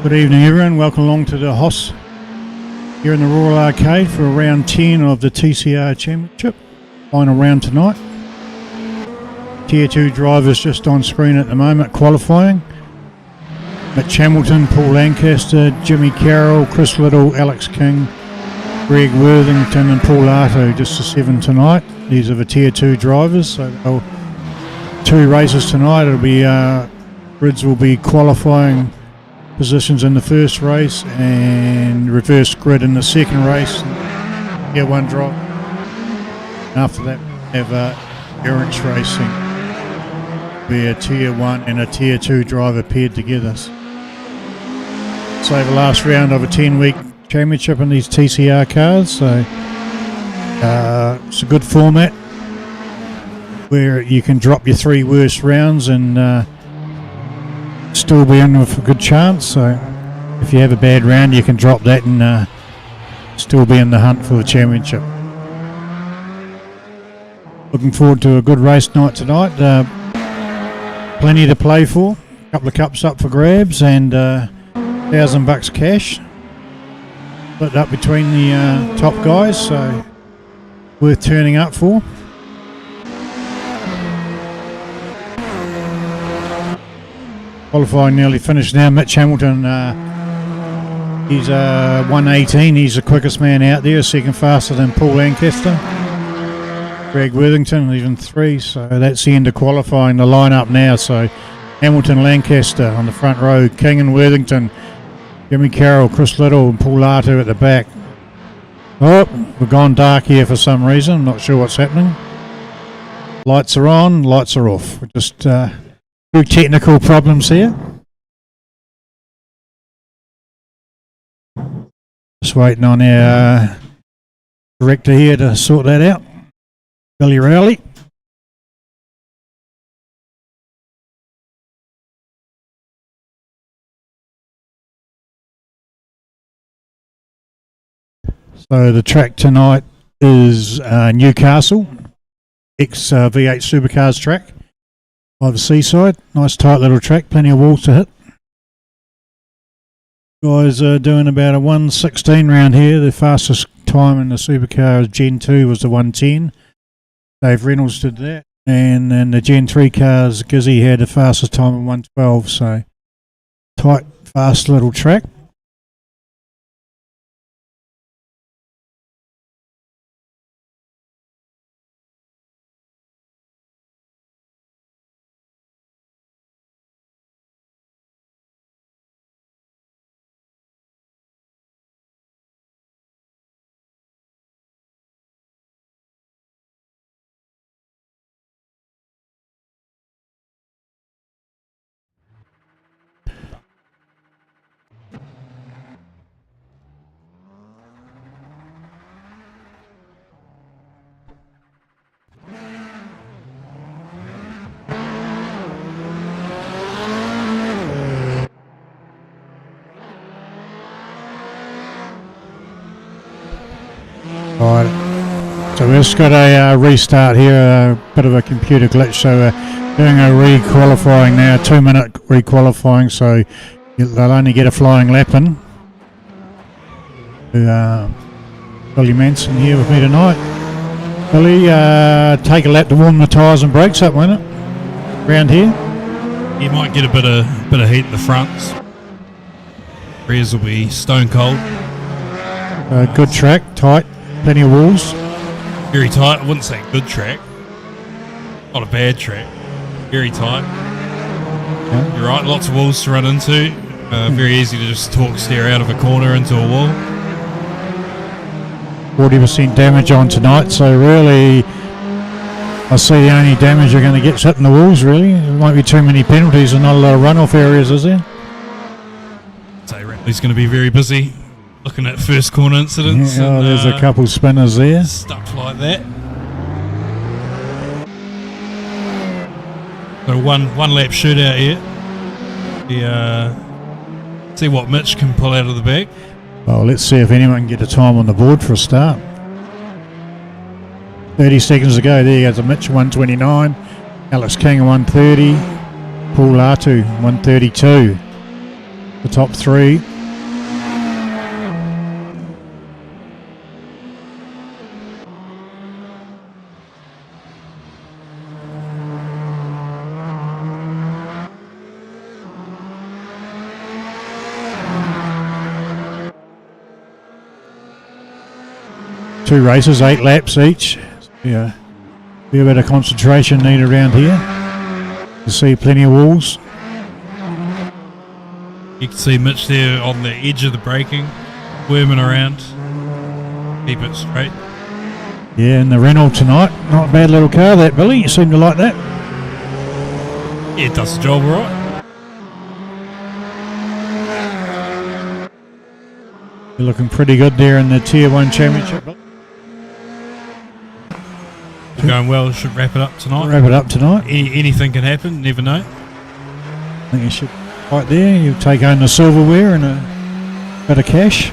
Good evening everyone, welcome along to the HOSS here in the Royal Arcade for round 10 of the TCR Championship. Final round tonight. Tier 2 drivers just on screen at the moment qualifying. Mitch Hamilton, Paul Lancaster, Jimmy Carroll, Chris Little, Alex King, Greg Worthington and Paul Arto, just the 7 tonight. These are the Tier 2 drivers, so 2 races tonight. It'll be grids will be qualifying positions in the first race and reverse grid in the second race. Tier 1 drive. After that we have endurance racing. Be a Tier 1 and a Tier 2 driver paired together. So the last round of a 10-week championship in these TCR cars, so it's a good format where you can drop your 3 worst rounds and still be in with a good chance. So if you have a bad round you can drop that and still be in the hunt for the championship. Looking forward to a good race night tonight. Plenty to play for, a couple of cups up for grabs and $1,000 cash split up between the top guys, so worth turning up for. Qualifying nearly finished now. Mitch Hamilton, he's 1:18, he's the quickest man out there, second faster than Paul Lancaster. Greg Worthington even 3, so that's the end of qualifying. The lineup now, so Hamilton, Lancaster on the front row, King and Worthington, Jimmy Carroll, Chris Little and Paul Arto at the back. Oh, we've gone dark here for some reason, I'm not sure what's happening. Lights are on, lights are off. We're just few technical problems here. Just waiting on our director here to sort that out. Billy Rowley. So the track tonight is Newcastle, ex-V8 Supercars track by the seaside. Nice tight little track, plenty of walls to hit. Guys are doing about a 1:16 round here. The fastest time in the Supercars Gen 2 was the 1:10. Dave Reynolds did that. And then the Gen 3 cars, Gizzy had the fastest time of 1:12. So tight, fast little track. Alright, so we've just got a restart here, a bit of a computer glitch, so we're doing a re-qualifying now, 2-minute re-qualifying, so they'll only get a flying lap in. Billy Manson here with me tonight. Billy, take a lap to warm the tyres and brakes up, won't it? Around here? You might get a bit of heat at the fronts. Rears will be stone cold. Good track, tight. Plenty of walls. Very tight. I wouldn't say good track. Not a bad track. Very tight. Yeah. You're right. Lots of walls to run into. Very easy to just torque steer out of a corner into a wall. 40% damage on tonight, so really I see the only damage you're going to get is hitting the walls, really. There won't be too many penalties and not a lot of runoff areas, is there? So Ratley's going to be very busy. Looking at first corner incidents. Yeah, and, there's a couple spinners there. Stuff like that. So one lap shootout here. See what Mitch can pull out of the bag. Well, let's see if anyone can get a time on the board for a start. 30 seconds to go. There you go. Mitch 129, Alex King 130, Paul Arto 132. the top three. Two races, 8 laps each. Yeah, be a bit of concentration needed around here. You see plenty of walls. You can see Mitch there on the edge of the braking, worming around. Keep it straight. Yeah, and the Renault tonight. Not a bad little car, that, Billy. You seem to like that. Yeah, it does the job all right. You're looking pretty good there in the Tier 1 Championship. We're going well. Should wrap it up tonight. Wrap it up tonight. Anything can happen. Never know. I think you should right there. You take home the silverware and a bit of cash.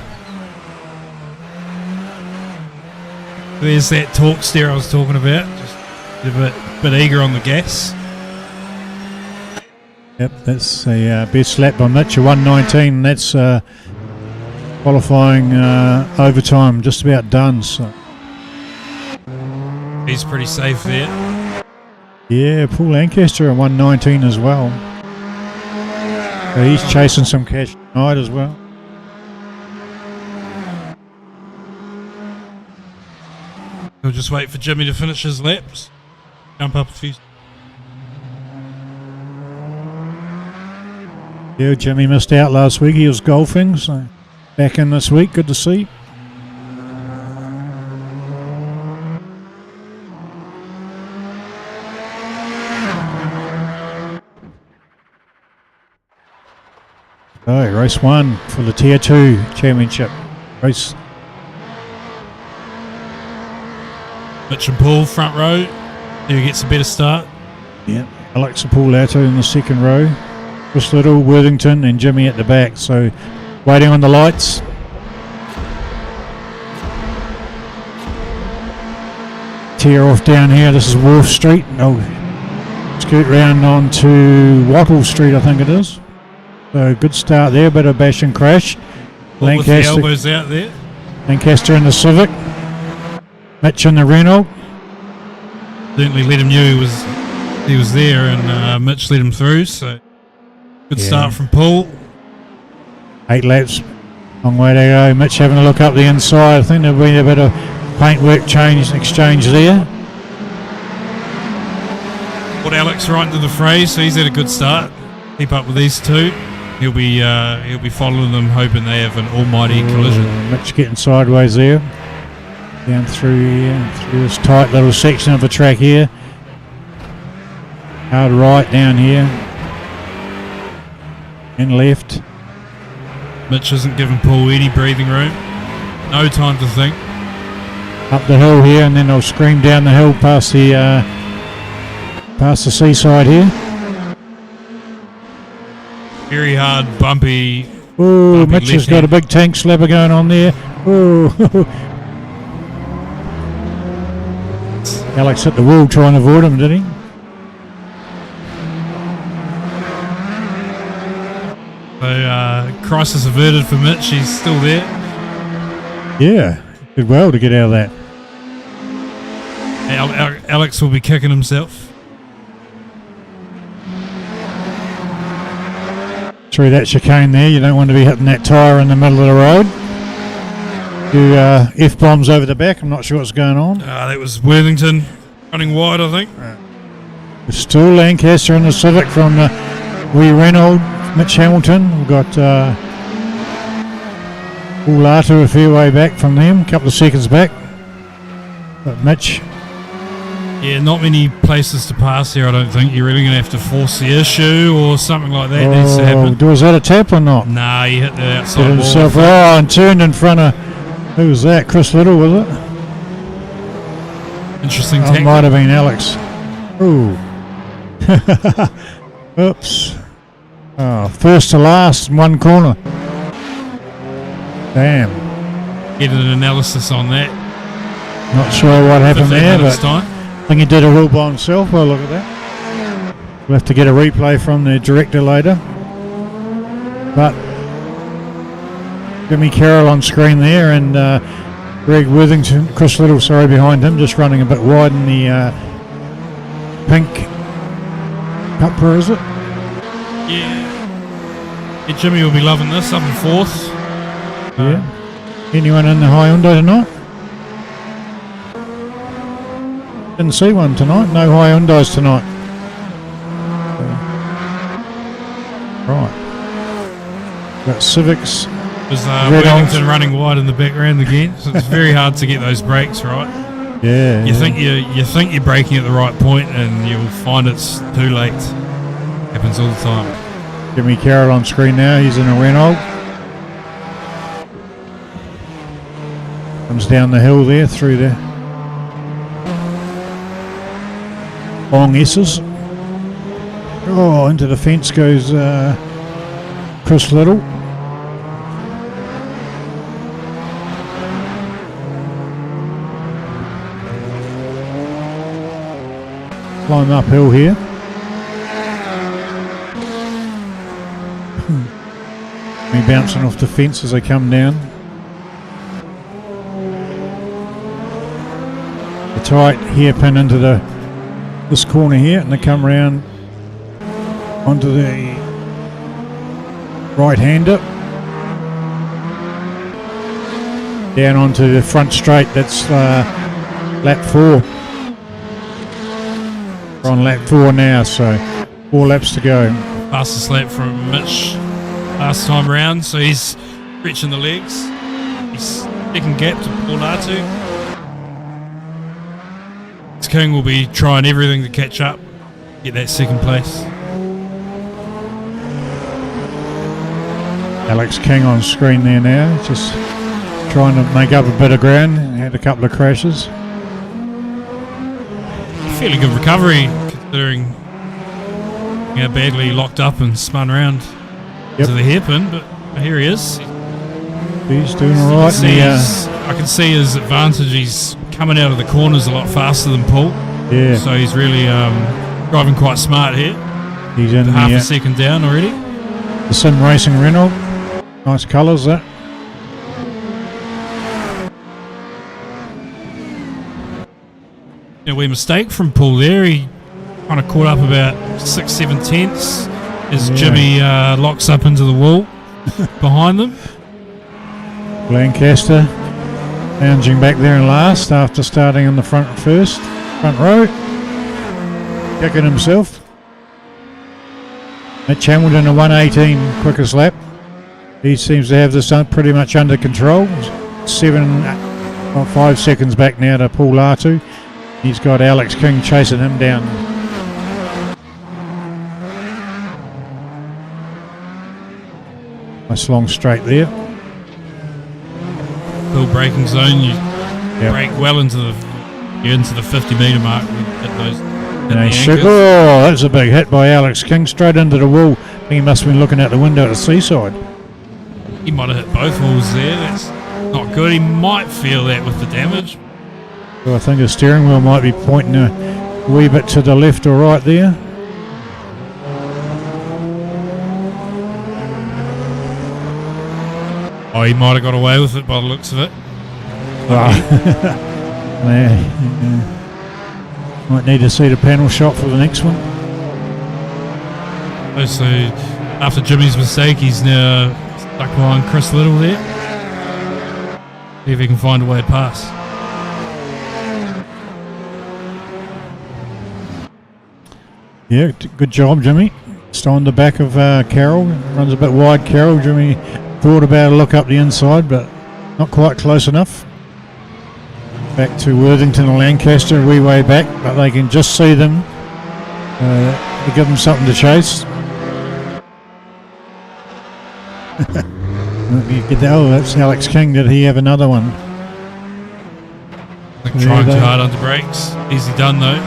There's that torque steer I was talking about. Just a bit eager on the gas. Yep, that's the best lap by Mitch, a 1:19. That's qualifying overtime, just about done. So he's pretty safe there. Yeah, Paul Lancaster at 1:19 as well. So he's chasing some cash tonight as well. We'll just wait for Jimmy to finish his laps. Jump up a few. Yeah, Jimmy missed out last week. He was golfing, so back in this week. Good to see. Oh, race 1 for the Tier 2 Championship. Race. Mitch and Paul, front row. Who gets a better start? Yeah, Alex Paulato in the second row. Chris Little, Worthington, and Jimmy at the back. So, waiting on the lights. Tear off down here. This is Wharf Street. Oh, scoot round onto Wattle Street, I think it is. So, good start there. Bit of bash and crash. With the elbows out there. Lancaster in the Civic. Mitch in the Renault. Certainly let him know he was there, and Mitch let him through. So good start from Paul. 8 laps, long way to go. Mitch having a look up the inside. I think there'll be a bit of paintwork exchange there. Put Alex right into the fray, so he's had a good start. Keep up with these two. He'll be following them, hoping they have an almighty collision. Mitch getting sideways there. Down through here, through this tight little section of the track here. Hard right down here. And left. Mitch isn't giving Paul any breathing room. No time to think. Up the hill here, and then they'll scream down the hill past the seaside here. Very hard, bumpy. Oh, Mitch has got a big tank slapper going on there. Oh. Alex hit the wall trying to avoid him, did he? So, crisis averted for Mitch. He's still there. Yeah, did well to get out of that. Alex will be kicking himself. Through that chicane there, you don't want to be hitting that tyre in the middle of the road. Do F-bombs over the back. I'm not sure what's going on. That was Worthington running wide, I think. It's still Lancaster in the Civic from the wee Renault, Mitch Hamilton. We've got Paulato a fair way back from them, a couple of seconds back. But Mitch. Yeah, not many places to pass here, I don't think. You're really going to have to force the issue or something like that needs to happen. Was that a tap or not? Nah, he hit the outside wall. Himself, and turned in front of, who was that? Chris Little, was it? Interesting tactic. Might have been Alex. Ooh. Oops. Oh, first to last in one corner. Damn. Get an analysis on that. Not sure what happened there, but I think he did it all by himself. Well, look at that. We'll have to get a replay from the director later. But Jimmy Carroll on screen there, and Greg Worthington, Chris Little, sorry, behind him, just running a bit wide in the pink Cupra, is it? Yeah, Jimmy will be loving this, up in fourth. Yeah. Anyone in the Hyundai tonight? Didn't see one tonight. No Hyundais tonight. Right. Got Civics. There's Worthington running wide in the background again, so it's very hard to get those brakes right. Yeah. You think you're braking at the right point, and you'll find it's too late. Happens all the time. Jimmy Carroll on screen now. He's in a Renault. Comes down the hill there through the long S's. Oh, into the fence goes Chris Little. Climb uphill here. Me bouncing off the fence as they come down. The tight hairpin into this corner here, and they come round onto the right-hander. Down onto the front straight. That's lap 4. We're on lap 4 now, so 4 laps to go. Fastest lap from Mitch last time round, so he's stretching the legs. He's second gap to Paul Latu. King will be trying everything to catch up, get that second place. Alex King on screen there now, just trying to make up a bit of ground. Had a couple of crashes. Fairly good recovery considering how badly he locked up and spun around to the hairpin, but here he is. He's doing all right. I can see his advantage. He's coming out of the corners a lot faster than Paul. Yeah. So he's really driving quite smart here. He's in half a second down already. The Sim Racing Renault. Nice colours that. A wee mistake from Paul there. He kind of caught up about 6-7 tenths as Jimmy locks up into the wall behind them. Lancaster lounging back there in last after starting on the front row. Kicking himself. Mitch Hamilton a 1:18 quickest lap. He seems to have this pretty much under control. 5 seconds back now to Paul Latu. He's got Alex King chasing him down. Nice long straight there. Full braking zone. You brake well into the 50 metre mark. That's a big hit by Alex King straight into the wall. I think he must have been looking out the window at the seaside. He might have hit both walls there. That's not good. He might feel that with the damage. So I think his steering wheel might be pointing a wee bit to the left or right there. Oh, he might have got away with it by the looks of it. Might need to see the panel shot for the next one. So after Jimmy's mistake, he's now stuck behind Chris Little there. See if he can find a way to pass. Yeah, good job, Jimmy. Still on the back of Carroll. Runs a bit wide, Carroll. Jimmy thought about a look up the inside, but not quite close enough. Back to Worthington and Lancaster, a wee way back, but they can just see them to give them something to chase. That's Alex King. Did he have another one? Trying too hard under brakes. Easy done though.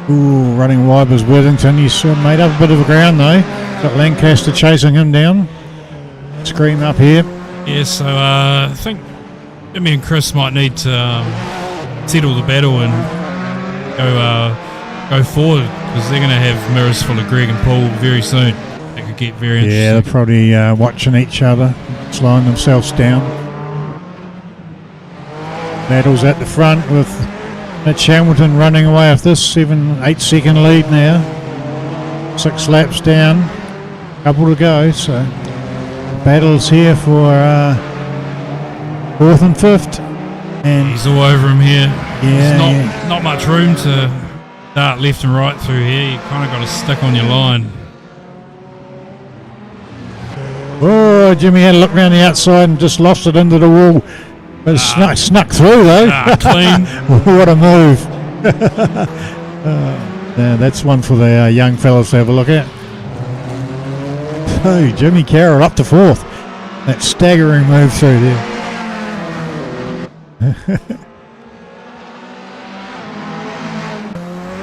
Ooh, running wide was Worthington. He's made up a bit of ground though. Got Lancaster chasing him down. Scream up here. Yeah, so I think Jimmy and Chris might need to settle the battle and go forward, because they're going to have mirrors full of Greg and Paul very soon. They could get very interesting. Yeah, they're probably watching each other. slowing themselves down. Battles at the front with Mitch Hamilton running away with this 7-8 second lead now. 6 laps down, couple to go, so battles here for 4th and 5th. And he's all over him here. Yeah, There's not much room to dart left and right through here. You kind of got to stick on your line. Oh, Jimmy had a look around the outside and just lost it into the wall. But it snuck through though. Clean. What a move. Yeah, that's one for the young fellas to have a look at. Oh, Jimmy Carroll up to 4th. That staggering move through there.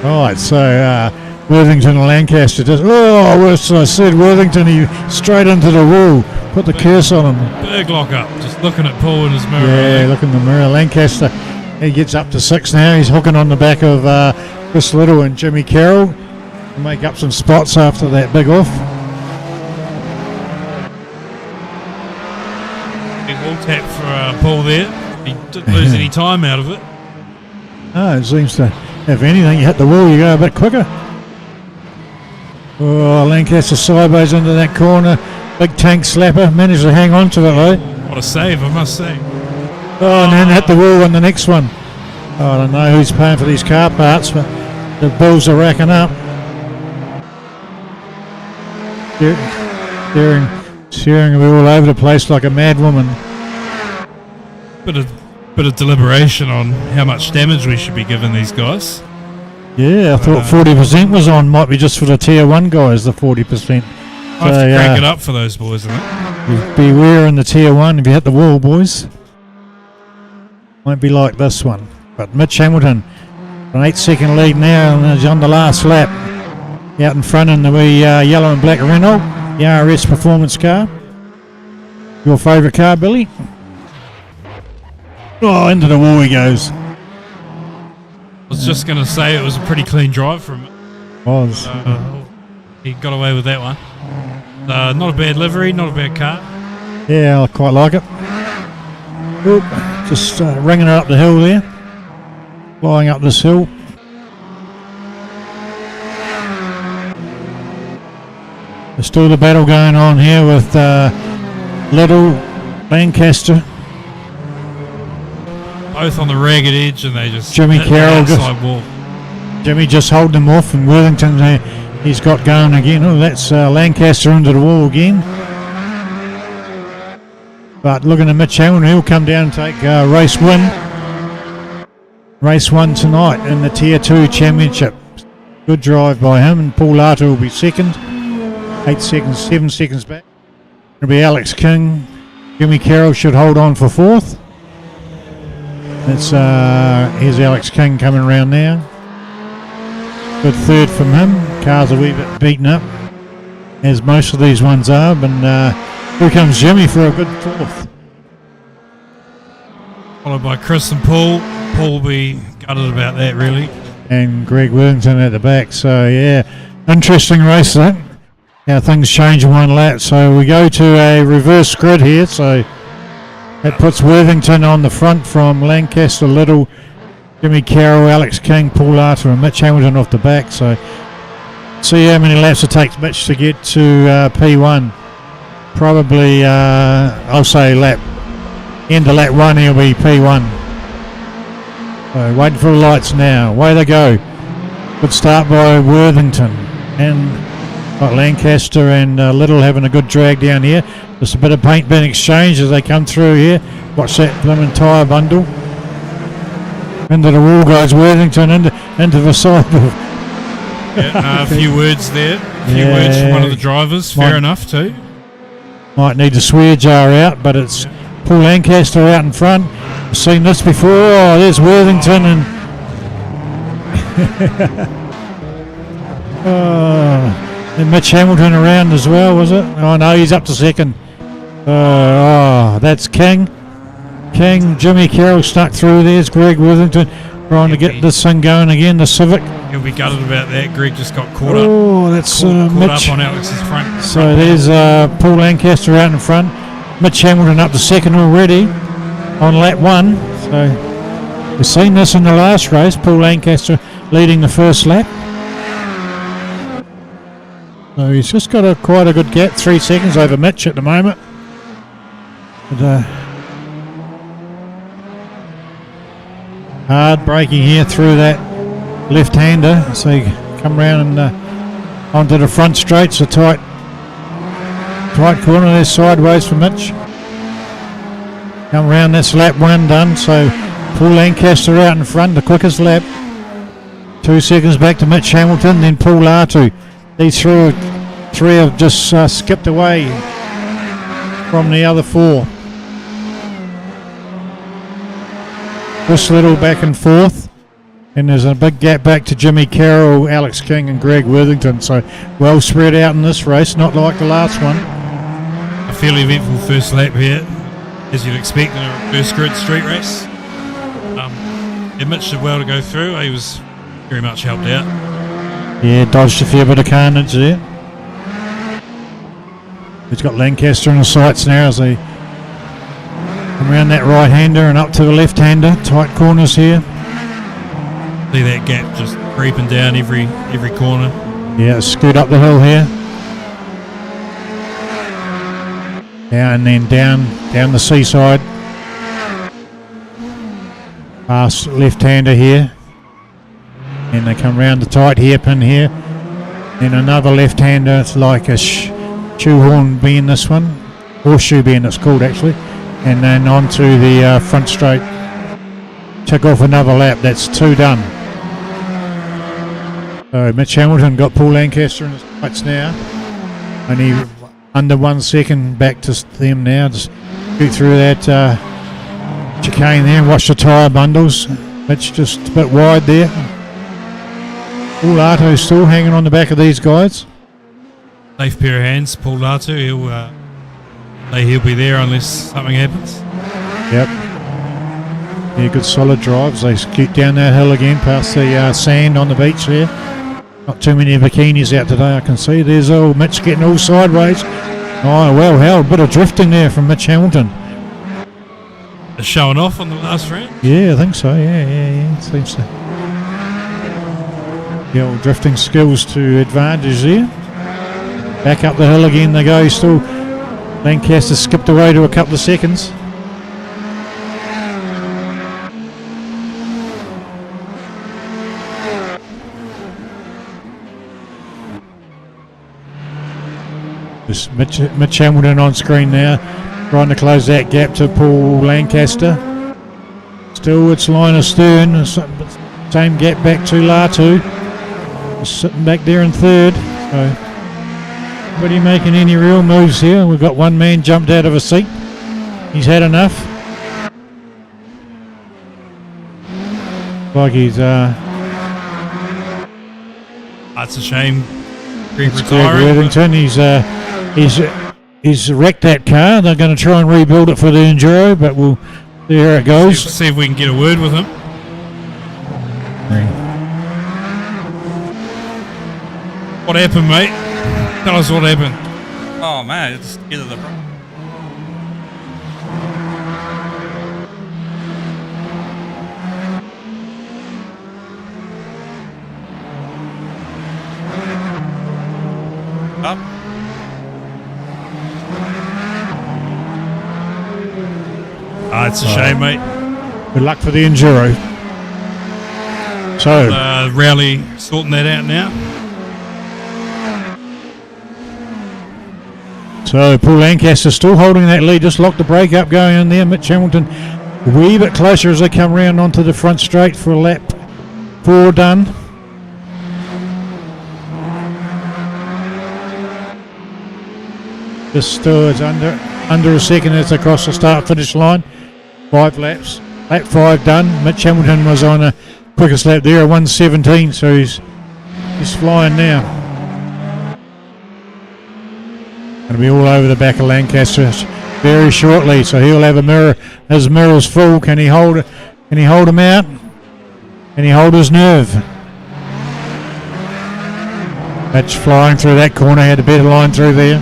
Right, so Worthington and Lancaster just, worse than I said, Worthington, he straight into the wall, put the curse on him. Big lock up, just looking at Paul in his mirror. Yeah, look in the mirror. Lancaster, he gets up to 6 now. He's hooking on the back of Chris Little and Jimmy Carroll to make up some spots after that big off. Big wall tap for Paul there. He didn't lose any time out of it. Oh, it seems to, if anything, you hit the wall, you go a bit quicker. Oh, Lancaster sideways into that corner. Big tank slapper, managed to hang on to it though. What a save, I must say. Oh, and then hit the wall on the next one. Oh, I don't know who's paying for these car parts, but the bills are racking up. Steering me all over the place like a mad woman. Bit of deliberation on how much damage we should be giving these guys. Yeah, I thought 40% was on. Might be just for the tier 1 guys, the 40%. I have to crank it up for those boys, isn't it? Beware in the tier 1 if you hit the wall, boys. Won't be like this one. But Mitch Hamilton, an 8 second lead now, and he's on the last lap. Out in front in the wee yellow and black Renault, the RS performance car. Your favourite car, Billy? Oh, into the wall he goes. I was just going to say it was a pretty clean drive from him. Was. He got away with that one. Not a bad livery, not a bad car. Yeah, I quite like it. Oop, just ringing it up the hill there. Flying up this hill. There's still the battle going on here with Little, Lancaster. Both on the ragged edge, and they just Jimmy hit Carroll the outside wall. Jimmy just holding them off, and Worthington he's got going again. Oh, that's Lancaster into the wall again. But looking at Mitch Hamilton, he'll come down and take race win. Race 1 tonight in the Tier 2 Championship. Good drive by him, and Paul Arter will be second. 8 seconds, 7 seconds back. It'll be Alex King. Jimmy Carroll should hold on for 4th. That's here's Alex King coming around now. Good 3rd from him. Car's a wee bit beaten up, as most of these ones are. And here comes Jimmy for a good 4th. Followed by Chris and Paul. Paul will be gutted about that, really. And Greg Worthington at the back. So yeah, interesting race that. How things change in 1 lap. So we go to a reverse grid here. So that puts Worthington on the front from Lancaster, Little, Jimmy Carroll, Alex King, Paul Arter and Mitch Hamilton off the back. So see how many laps it takes Mitch to get to P1. Probably, I'll say end of lap 1 he'll be P1. So waiting for the lights now. Away they go. Good start by Worthington. And got Lancaster and Little having a good drag down here. Just a bit of paint being exchanged as they come through here. Watch that blooming tyre bundle. Into the wall goes Worthington, into the side of... A few words there. A few words from one of the drivers. Fair enough too. Might need the swear jar out, but it's Paul Lancaster out in front. I've seen this before. Oh, there's Worthington and... and Mitch Hamilton around as well, was it? Oh no, he's up to second. That's King. Jimmy Carroll stuck through. There's Greg Worthington trying to get this thing going again, the Civic. He'll be gutted about that. Greg just got caught up. That's caught Mitch. up on Alex's front. So there's Paul Lancaster out in front. Mitch Hamilton up to second already on lap 1. So we've seen this in the last race. Paul Lancaster leading the first lap. So he's just got quite a good gap, 3 seconds over Mitch at the moment. But, hard braking here through that left-hander. So you come round and onto the front straight. It's a tight corner there sideways for Mitch. Come round, that's lap 1 done. So Paul Lancaster out in front, the quickest lap. 2 seconds back to Mitch Hamilton, then Paul Latu. These three have just skipped away from the other 4. This little back and forth, and there's a big gap back to Jimmy Carroll, Alex King and Greg Worthington. So well spread out in this race, not like the last one. A fairly eventful first lap here, as you'd expect in a reverse grid street race. Mitch did well to go through. He was very much helped out. Yeah, dodged a fair bit of carnage there. He's got Lancaster in the sights now as they come around that right-hander and up to the left-hander. Tight corners here. See that gap just creeping down every corner. Yeah, scoot up the hill here. Yeah, and then down the seaside. Past left-hander here. And they come round the tight hairpin here. Then another left-hander. It's like a shoehorn being this one. Horseshoe being it's called actually. And then onto the front straight. Tick off another lap. That's 2 done. So Mitch Hamilton got Paul Lancaster in his sights now. Only under 1 second back to them now. Just shoot through that chicane there and watch the tyre bundles. Mitch just a bit wide there. Paul Latu still hanging on the back of these guys. Safe pair of hands, Paul Latu. He'll be there unless something happens. Yep. Yeah, good solid drives. They scoot down that hill again past the sand on the beach there. Not too many bikinis out today, I can see. There's old Mitch getting all sideways. Oh, well held. Bit of drifting there from Mitch Hamilton. Showing off on the last round? Yeah, I think so. Yeah. Seems to. The old drifting skills to advantage there. Back up the hill again they go. Still, Lancaster skipped away to a couple of seconds. This Mitch Hamilton on screen now, trying to close that gap to Paul Lancaster. Still, it's line astern. Same gap back to Latu. Just sitting back there in third. So, nobody making any real moves here. We've got one man jumped out of a seat. He's had enough. Like he's. That's a shame. Greg Worthington. He's wrecked that car. They're going to try and rebuild it for the Enduro, but we'll see how it goes. See if we can get a word with him. What happened, mate? Tell us what happened. Oh man, it's either the up. It's a shame, mate. Good luck for the Enduro. So, Rowley sorting that out now. So Paul Lancaster still holding that lead, just locked the brake up going in there. Mitch Hamilton a wee bit closer as they come round onto the front straight for lap 4 done. Just still is under a second as they cross the start finish line. 5 laps. Lap 5 done. Mitch Hamilton was on a quickest lap there, 1:17, so he's flying now. Going to be all over the back of Lancaster very shortly, so he'll have a mirror. His mirror's full. Can he hold it? Can he hold him out? Can he hold his nerve? That's flying through that corner. Had a better line through there.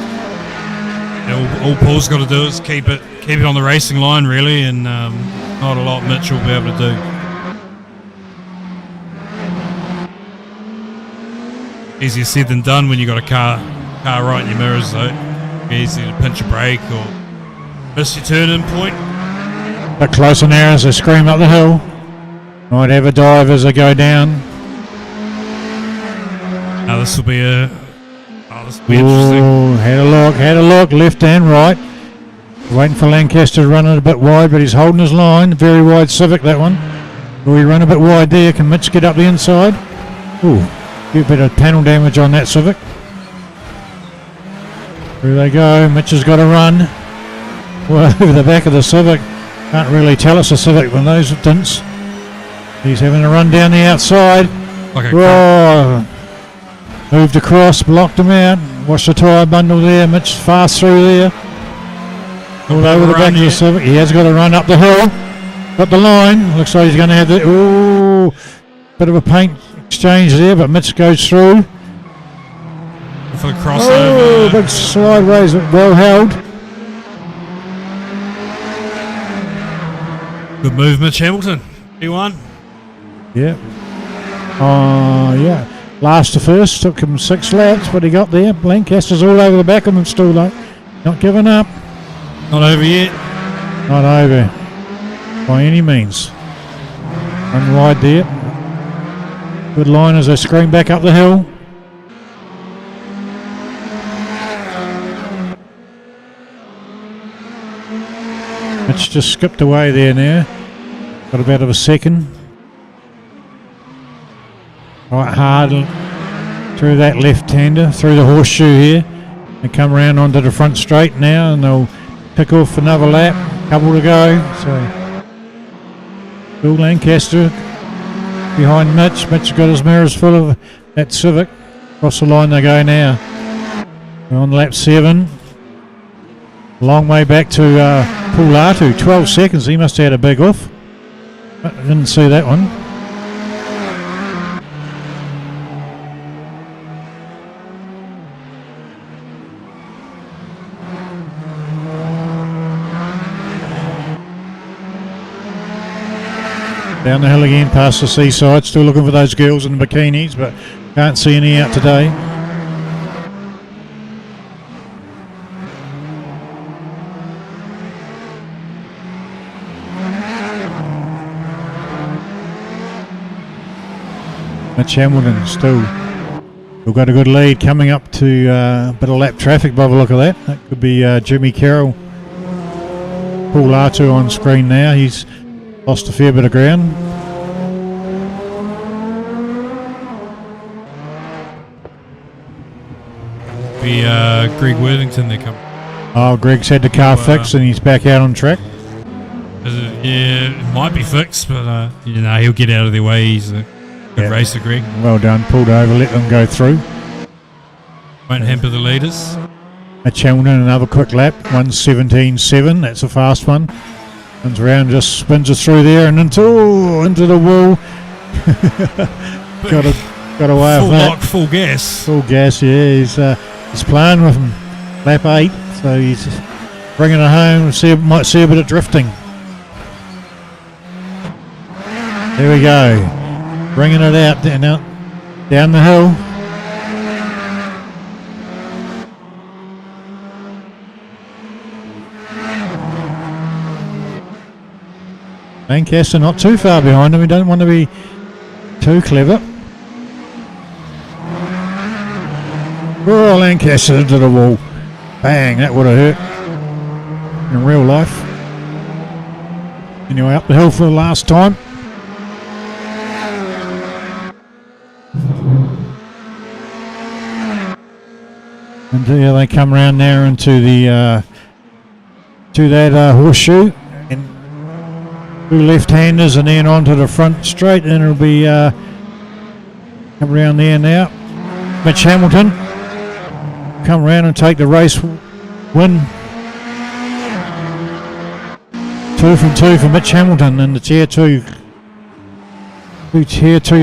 All Paul's got to do is keep it on the racing line, really, and not a lot Mitch will be able to do. Easier said than done when you got a car right in your mirrors, though. Easy to pinch a brake or miss your turn-in point. But close and narrow as they scream up the hill. Might have a dive as they go down. Now this will be interesting. Ooh, had a look, left and right. Waiting for Lancaster to run it a bit wide, but he's holding his line. Very wide Civic, that one. Will he run a bit wide there? Can Mitch get up the inside? Ooh, a bit of panel damage on that Civic. Through they go. Mitch has got to run. Well, over the back of the Civic. Can't really tell us a Civic when those dints. He's having a run down the outside. Like oh, moved across, blocked him out. Watch the tyre bundle there. Mitch fast through there. All over the back of the Civic. He has got to run up the hill. Got the line. Looks like he's going to have the... Ooh, bit of a paint exchange there, but Mitch goes through. For the crossover. Oh, big sideways, well held. Good move, Mitch Hamilton. P1. Yeah. Yeah. Last to first, took him 6 laps, but he got there. Lancaster's all over the back of him still, though. Not giving up. Not over yet. Not over. By any means. Run wide there. Good line as they scream back up the hill. It's just skipped away there now. Got about a second. Right hard through that left-hander, through the horseshoe here. They come around onto the front straight now and they'll pick off another lap. Couple to go. So Bill Lancaster behind Mitch. Mitch got his mirrors full of that Civic. Across the line they go now. We're on lap 7. Long way back to Pulatu, 12 seconds. He must have had a big off. I didn't see that one. Down the hill again past the seaside. Still looking for those girls in the bikinis, but can't see any out today. Mitch Hamilton still got a good lead coming up to a bit of lap traffic by the look of that. That could be Jimmy Carroll. Paul Latu on screen now. He's lost a fair bit of ground. Be Greg Worthington there coming. Oh, Greg's had the car fixed and he's back out on track. Yeah, it might be fixed, but he'll get out of their way. He's a good racer, Greg. Well done. Pulled over, let them go through. Won't hamper the leaders. Mitch Hamilton, another quick lap. 1:17.7. That's a fast one. Comes around, just spins it through there and into the wall. got away with that. Full gas. Full gas, yeah. He's playing with him. Lap 8, so he's bringing it home. Might see a bit of drifting. There we go. Bringing it out down the hill. Lancaster not too far behind him. We don't want to be too clever. Oh, Lancaster into the wall. Bang, that would have hurt in real life. Anyway, up the hill for the last time. And here they come round there into the to that horseshoe. 2 left-handers and then onto the front straight, and it'll be come around there now. Mitch Hamilton come around and take the race win. 2 from 2 for Mitch Hamilton in the Tier 2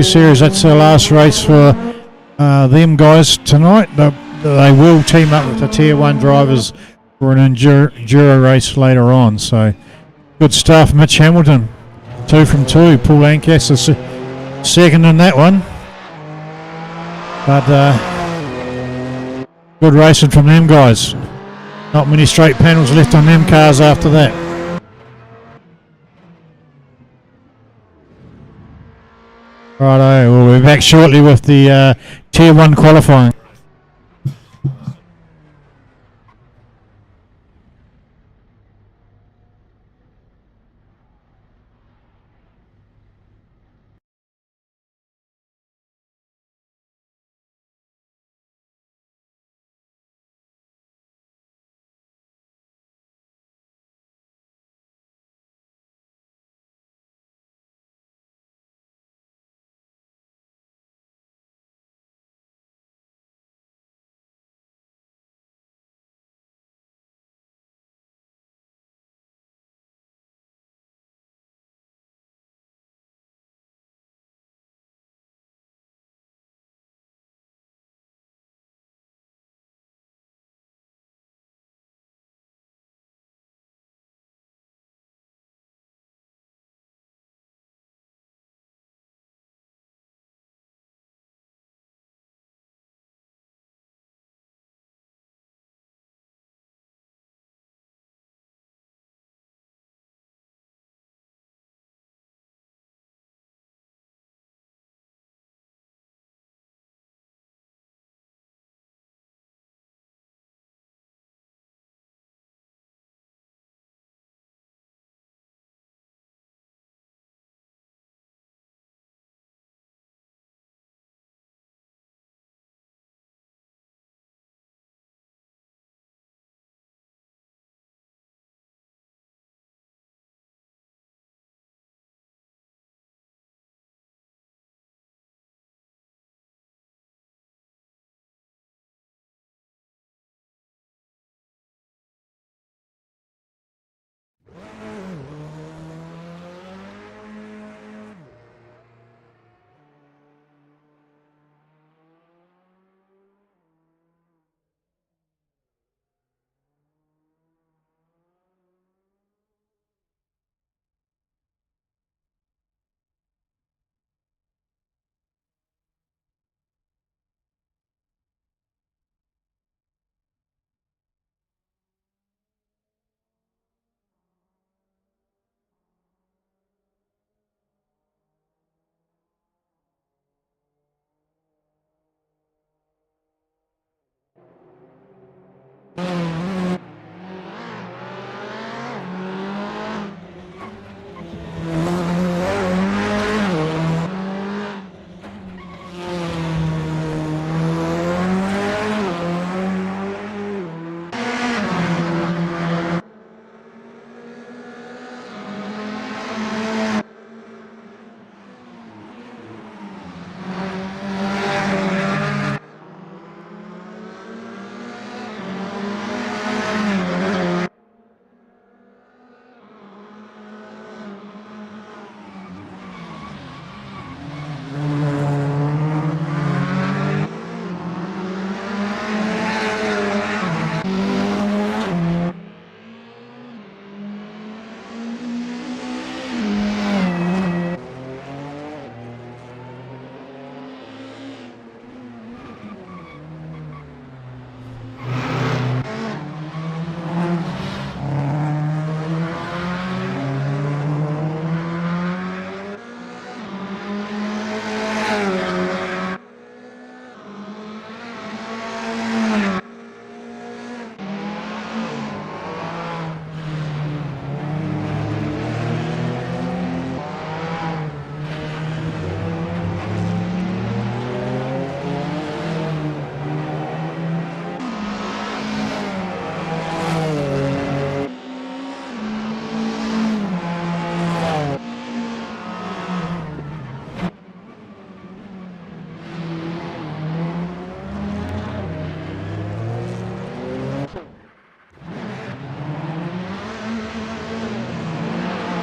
series. That's the last race for them guys tonight. They will team up with the Tier 1 drivers for an Enduro race later on. So good stuff. Mitch Hamilton, 2 from 2. Paul Lancaster second in that one. But good racing from them guys. Not many straight panels left on them cars after that. Righto, we'll be back shortly with the Tier 1 qualifying.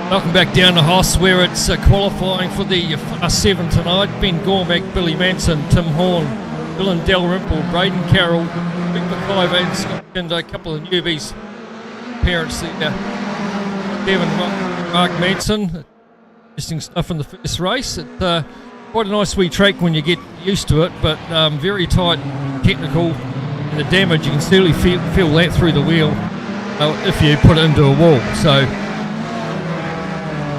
Welcome back down to HOSS, where it's qualifying for the Fast 7 tonight. Ben Gormack, Billy Manson, Tim Horn, Dylan Dalrymple, Braden Carroll, Vic McIver and a couple of newbies parents there. Devon, Mark Manson, interesting stuff in the first race. It's quite a nice wee track when you get used to it, but very tight, technical, and the damage you can certainly feel that through the wheel if you put it into a wall. So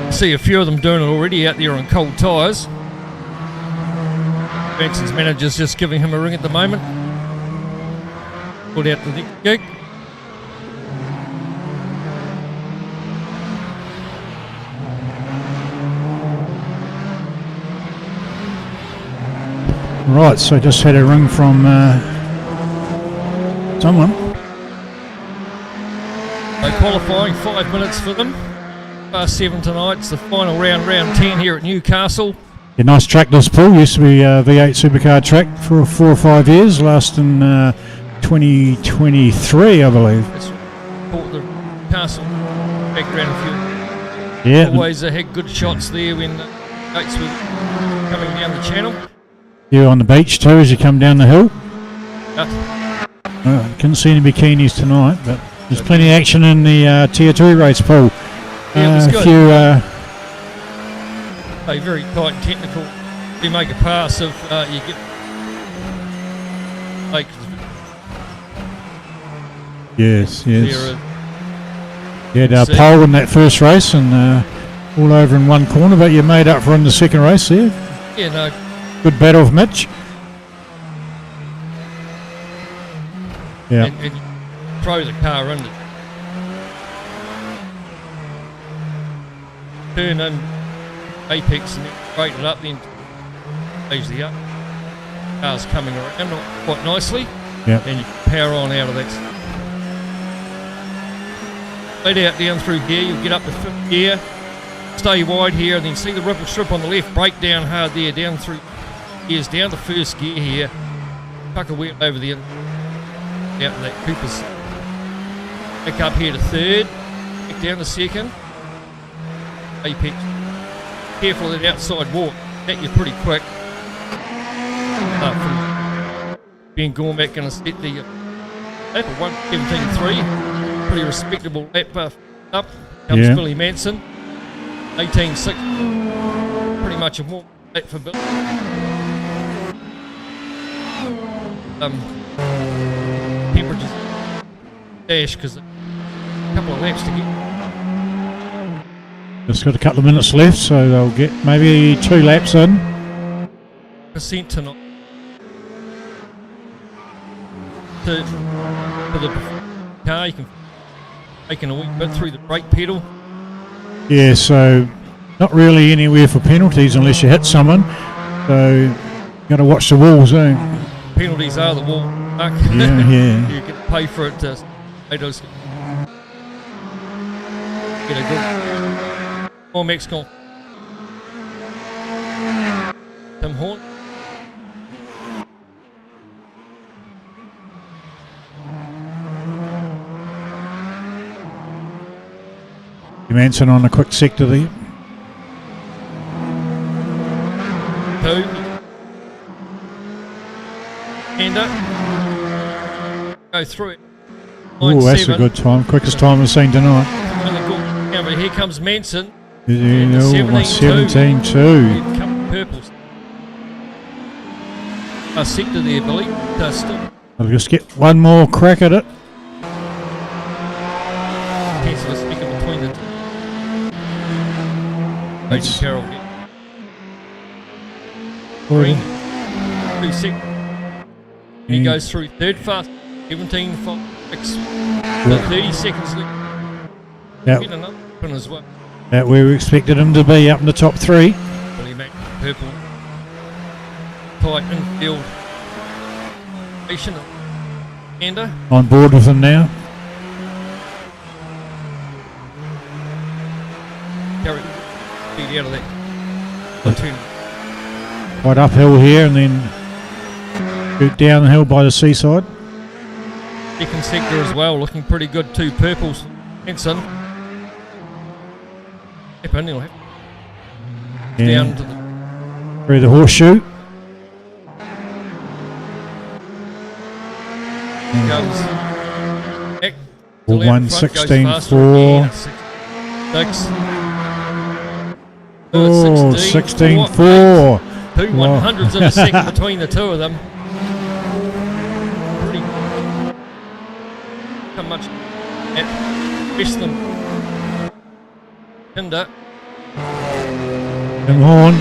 see a few of them doing it already out there on cold tyres. Manson's manager's just giving him a ring at the moment. Put out the next gig. Right, so just had a ring from someone. So qualifying 5 minutes for them. Fast 7 tonight. It's the final round, round 10 here at Newcastle. Yeah, nice track this, Paul. Used to be a V8 supercar track for 4 or 5 years, last in 2023, I believe. It's caught the Newcastle background a few. Yeah. Always had good shots there when the boats were coming down the channel. You on the beach too as you come down the hill. Yeah. Couldn't see any bikinis tonight, but there's plenty of action in the Tier 2 race, Paul. Yeah, it was A good. few, Very tight and technical. You make a pass if you get like yes. there. You had a pole in that first race and all over in one corner, but you made up for in the second race there. Yeah, no. Good battle with Mitch. Yeah. And you throw the car in. Turn in apex and then break it up, then stage the up. Car's coming around quite nicely. Yeah. And you power on out of that. Lead out down through gear, you'll get up to 5th gear. Stay wide here and then see the ripple strip on the left, break down hard there, down through gears, down to 1st gear here. Tuck a wheel over the out to that Cooper's. Back up here to 3rd, back down to 2nd. Apex. Careful of that outside walk, that you're pretty quick. From Ben Gormack going to set the lap of 1:17.3. Pretty respectable lap up. Comes Billy Manson. 18.6. Pretty much a more lap for Billy. Temperatures dash because a couple of laps to get. Just got a couple of minutes left, so they'll get maybe 2 laps in. Percent tonight. For the car, you can taking a wee bit through the brake pedal. Yeah, so not really anywhere for penalties unless you hit someone. So got to watch the walls, eh? Penalties are the wall, Mark. Yeah. You get to pay for it. Get a good. Mexico. Tim Horn. Manson on a quick sector there. 2. And go through it. Oh, that's a good time. Quickest time we've seen tonight. Yeah, but here comes Manson. 17.2. Purples. Sector there, Billy. Still. I'll just get one more crack at it. Chance of a sticker between the two. Major Carroll. Green. 2 seconds. He goes through 3rd fast. 17.6. 30 seconds left. Yep. Get another one as well. That where we expected him to be, up in the top 3. Billy Mac, purple. Tight infield. Ender. On board with him now. Carry speed out of that platoon. Quite uphill here and then shoot down the hill by the seaside. Second sector as well, looking pretty good too. Purples. Henson. He'll have down to the through the horseshoe. Goes back Well, Still out in front, goes 1:16.4. faster again at 6. Oh, 16.4. 2 100s in a second between the two of them. Pretty how much best than Hinder. Tim Horn.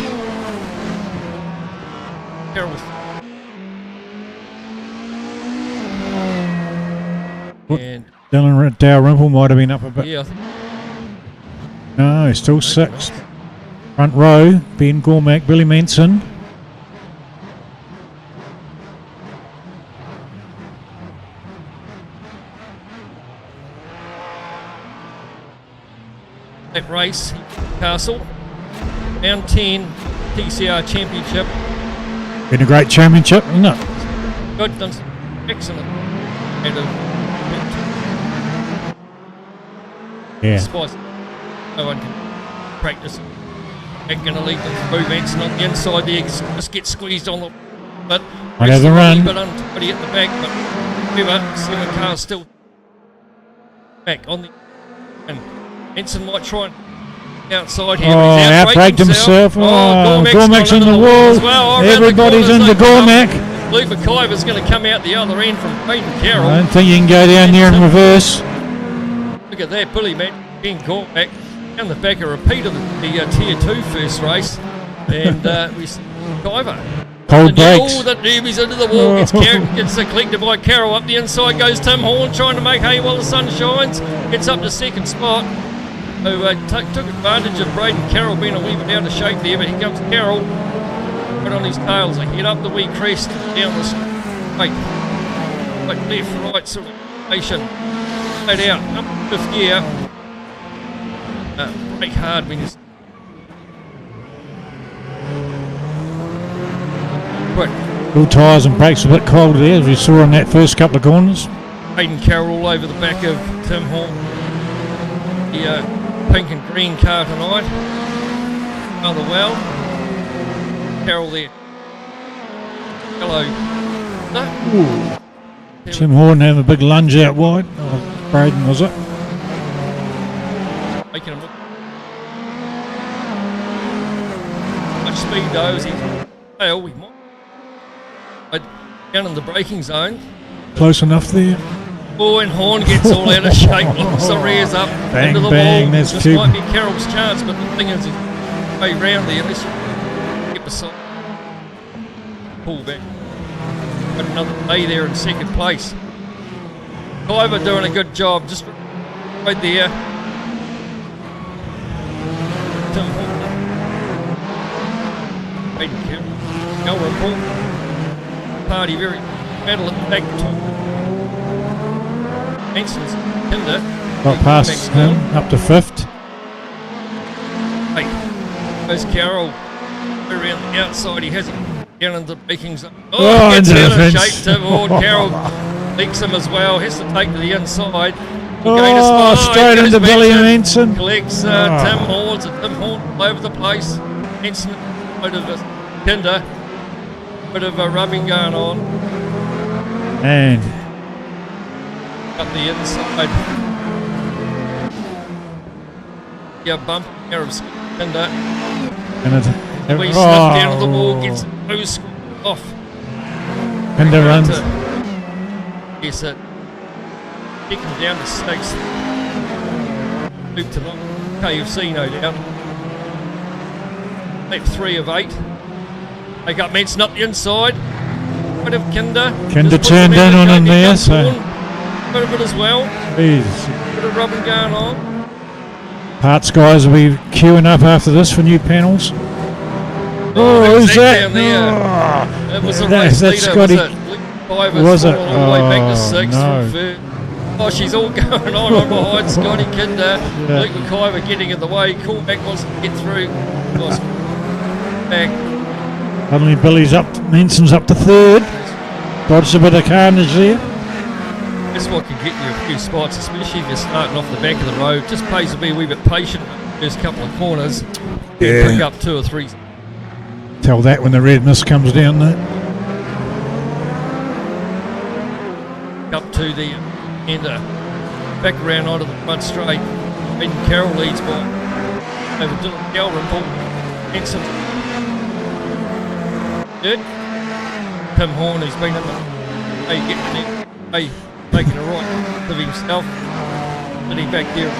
Carroll was and Dylan Dalrymple might have been up a bit. yeah, I think No, he's still 6th. Front row, Ben Gormack, Billy Manson. that race, Newcastle, round 10, TCR Championship. Been a great championship, isn't it? Good, done some excellent. And Yeah. spice. No one can practice. They're going to lead them through. Manson on the inside there, just get squeezed on the. But Might have the run. But untidy at the back. But however, 7 cars still back on the. And Manson might try and outside here. Oh, But he's outbraked himself. Oh, Gormack's in the wall wall. as well. Around Everybody's the into corners, they come Gormack. up. Luke McIver's going to come out the other end from Peyton Carroll. I don't think you can go down there in reverse. Look at that, Billy man, Ben Gormack down the back, a repeat of the Tier 2 first race. And we see McIver. Cold brakes. Oh, that newbie's into the wall. Gets collected by Carroll. Up the inside goes Tim Horn, trying to make hay while the sun shines. Gets up to second spot. Who took advantage of Braden Carroll being a wee bit out of shape there, but here comes Carroll. Right on his tails. They head up the wee crest, down the straight. Like left, right sort of station. Straight out, up fifth gear. Brake hard when you quick. Full tyres and brakes a bit cold there, as we saw in that first couple of corners. Braden Carroll all over the back of Tim Horn. The pink and green car tonight. Rather well. Carroll there. Hello. No. Tim Horn having a big lunge out wide. Oh, Braden, was it? Making him look. Much speed though as he's tail. We might. But down in the braking zone. Close enough there. Oh, and Horn gets all out of shape. Locks the rears up. Bang, into the bang, wall. that's This two. might be Carroll's chance, but the thing is, he's way round there. Unless you get beside. Pull back. Got another day there in second place. Cliver doing a good job. Just right there. Tim Horn. Hayden Carroll. Dalrymple. Party very battle at the back between. Manson's Hinder. Got past him, up to 5th. Hey, goes Carroll around the outside. He has it down in the braking zone. Oh, Gets into out the of fence. shape. Carroll leaks him as well. Has to take to the inside. Straight into Billy Manson. Collects Tim Horn. Tim Horn all over the place. Manson, bit of a Hinder. Bit of a rubbing going on. And Up the inside. Yeah, bump Arabs Hinder. We sniff down to the wall, gets loose off. Hinder runs. Yes, it. Kick him down to 6th. Move to the KFC, no doubt. Lap 3 of 8. Take up Manson up the inside. Bit of Kinder. Kinder turned in on him there, so. Bit of it as well. Jeez. Bit of rubbing going on. Parts guys will be queuing up after this for new panels. Oh, who's that? Down there. It was a That's race leader, Scotty. Was it? Was it? All the way back to Oh, 6th. no. From third. Oh, she's all going on behind Scotty Kinder. Yeah. Luke McIver getting in the way. Cormac wants to get through. Lost back. Suddenly Billy's up, Manson's up to 3rd. Dodged a bit of carnage there. That's what can get you a few spots, especially if you're starting off the back of the road. Just pays to be a wee bit patient in the first couple of corners. Yeah. Pick up 2 or 3. Tell that when the red mist comes down there. Up to the end. back around onto the front straight. Ben Carroll leads by over Dylan Dalrymple. Henson. Good. Tim Horn, who's been in the getting there, making a right of himself. Sitting back there.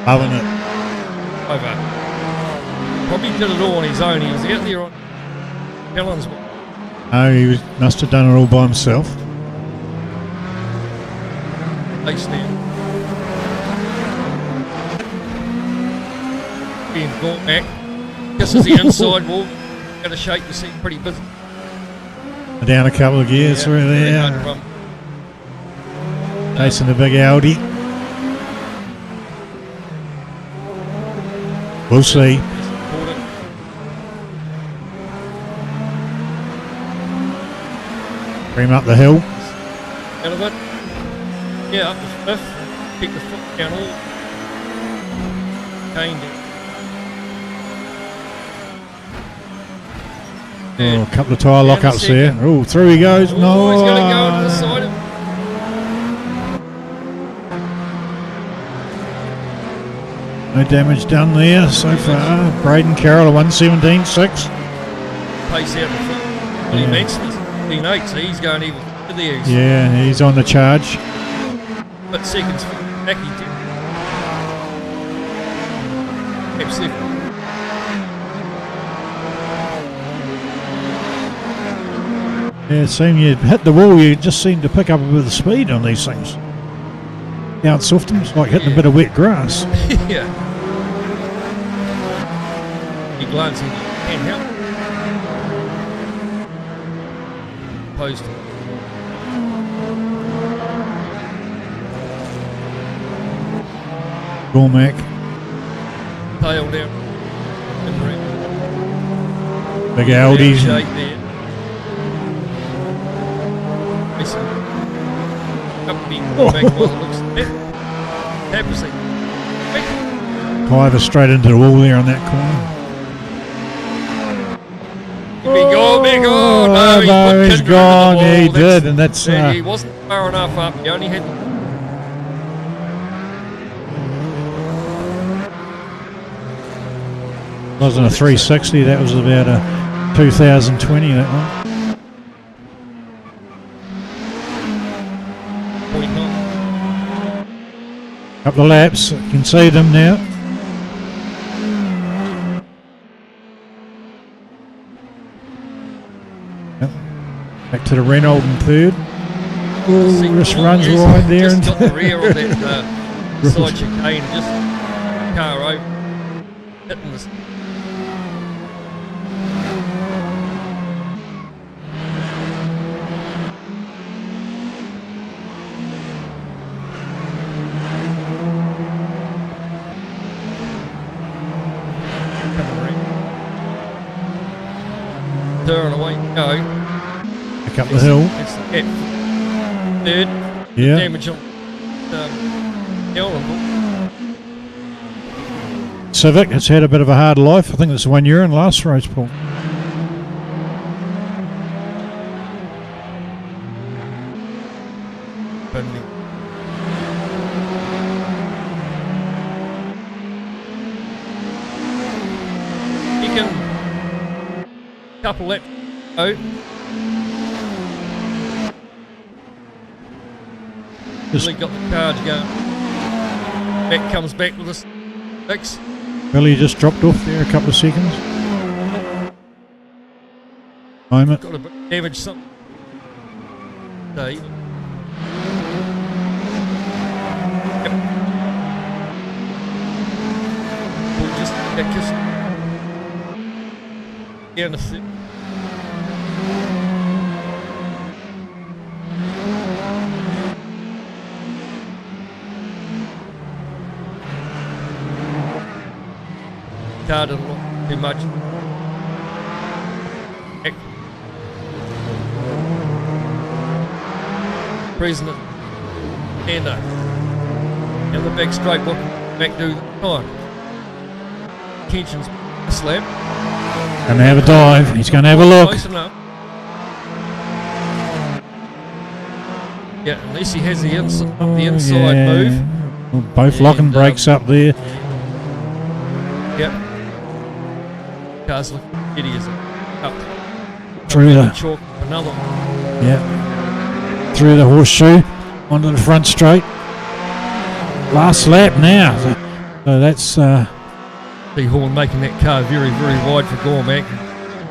Loving it. Over. Probably did it all on his own. He was out there on Helen's. Oh, must have done it all by himself. Place now. Being gone back. Just as the inside wall, got to shake the seat pretty busy. Down a couple of gears through there. Chasing the big Audi. We'll see. Bring him up the hill. Out of it. Yeah, up the fifth. Keep the foot down all. Cane down. Oh, a couple of tyre lockups there. Oh, through he goes. Oh, no. He's going to go to the side of No damage done there so far. Braden Carroll, a 1:17.6. pace out the front. Well, he mentioned this. He notes he's going even to there. He's Yeah, he's on the charge. but seconds back he did. Absolutely. Yeah, it seemed you hit the wall, you just seem to pick up a bit of speed on these things. Out soft them, it's like hitting a bit of wet grass. Yeah. He glanced in can't help. Post. Gormac, Tail down. big Audi. Shape there. Up being back by the looks of it. Happens. Cliver straight into the wall there on that corner. Big oh, no, he no, put he's Kendrick gone. in the Yeah, he wall. did, and that's He wasn't far enough up. He only had. wasn't a 360. That was about a 2020. That one. 0.9. Couple of laps. You can see them now. Yep. Back to the Renault in third. See, Just well, runs he's wide there. Just and got the rear of that side chicane. Just car over. Hitting the. Turn away, go. Back up the hill. It's the F. Third. Yeah. Damage on Dalrymple. Civic, it's had a bit of a hard life. I think it's the one you're in last race, Paul. Burnley. He can couple laps out. Just- Really got the charge going. Back comes back with us. Six. Billy just dropped off there a couple of seconds. Moment. Got a bit of damage something. Dave. Yep. We'll just get kissed. Down the thing. Car didn't look too much. Heck. Prisoner. And the back straight look back to the time. Tension's a slap. Gonna have a dive. He's gonna have a look. Close enough. Yeah, unless he has the inside move. Well, both locking brakes up there. Yep. Cars looking hideous. Up. Through the chalk. Another one. Yeah. Through the horseshoe onto the front straight. Last lap now. So that's See Horn making that car very, very wide for Gormac.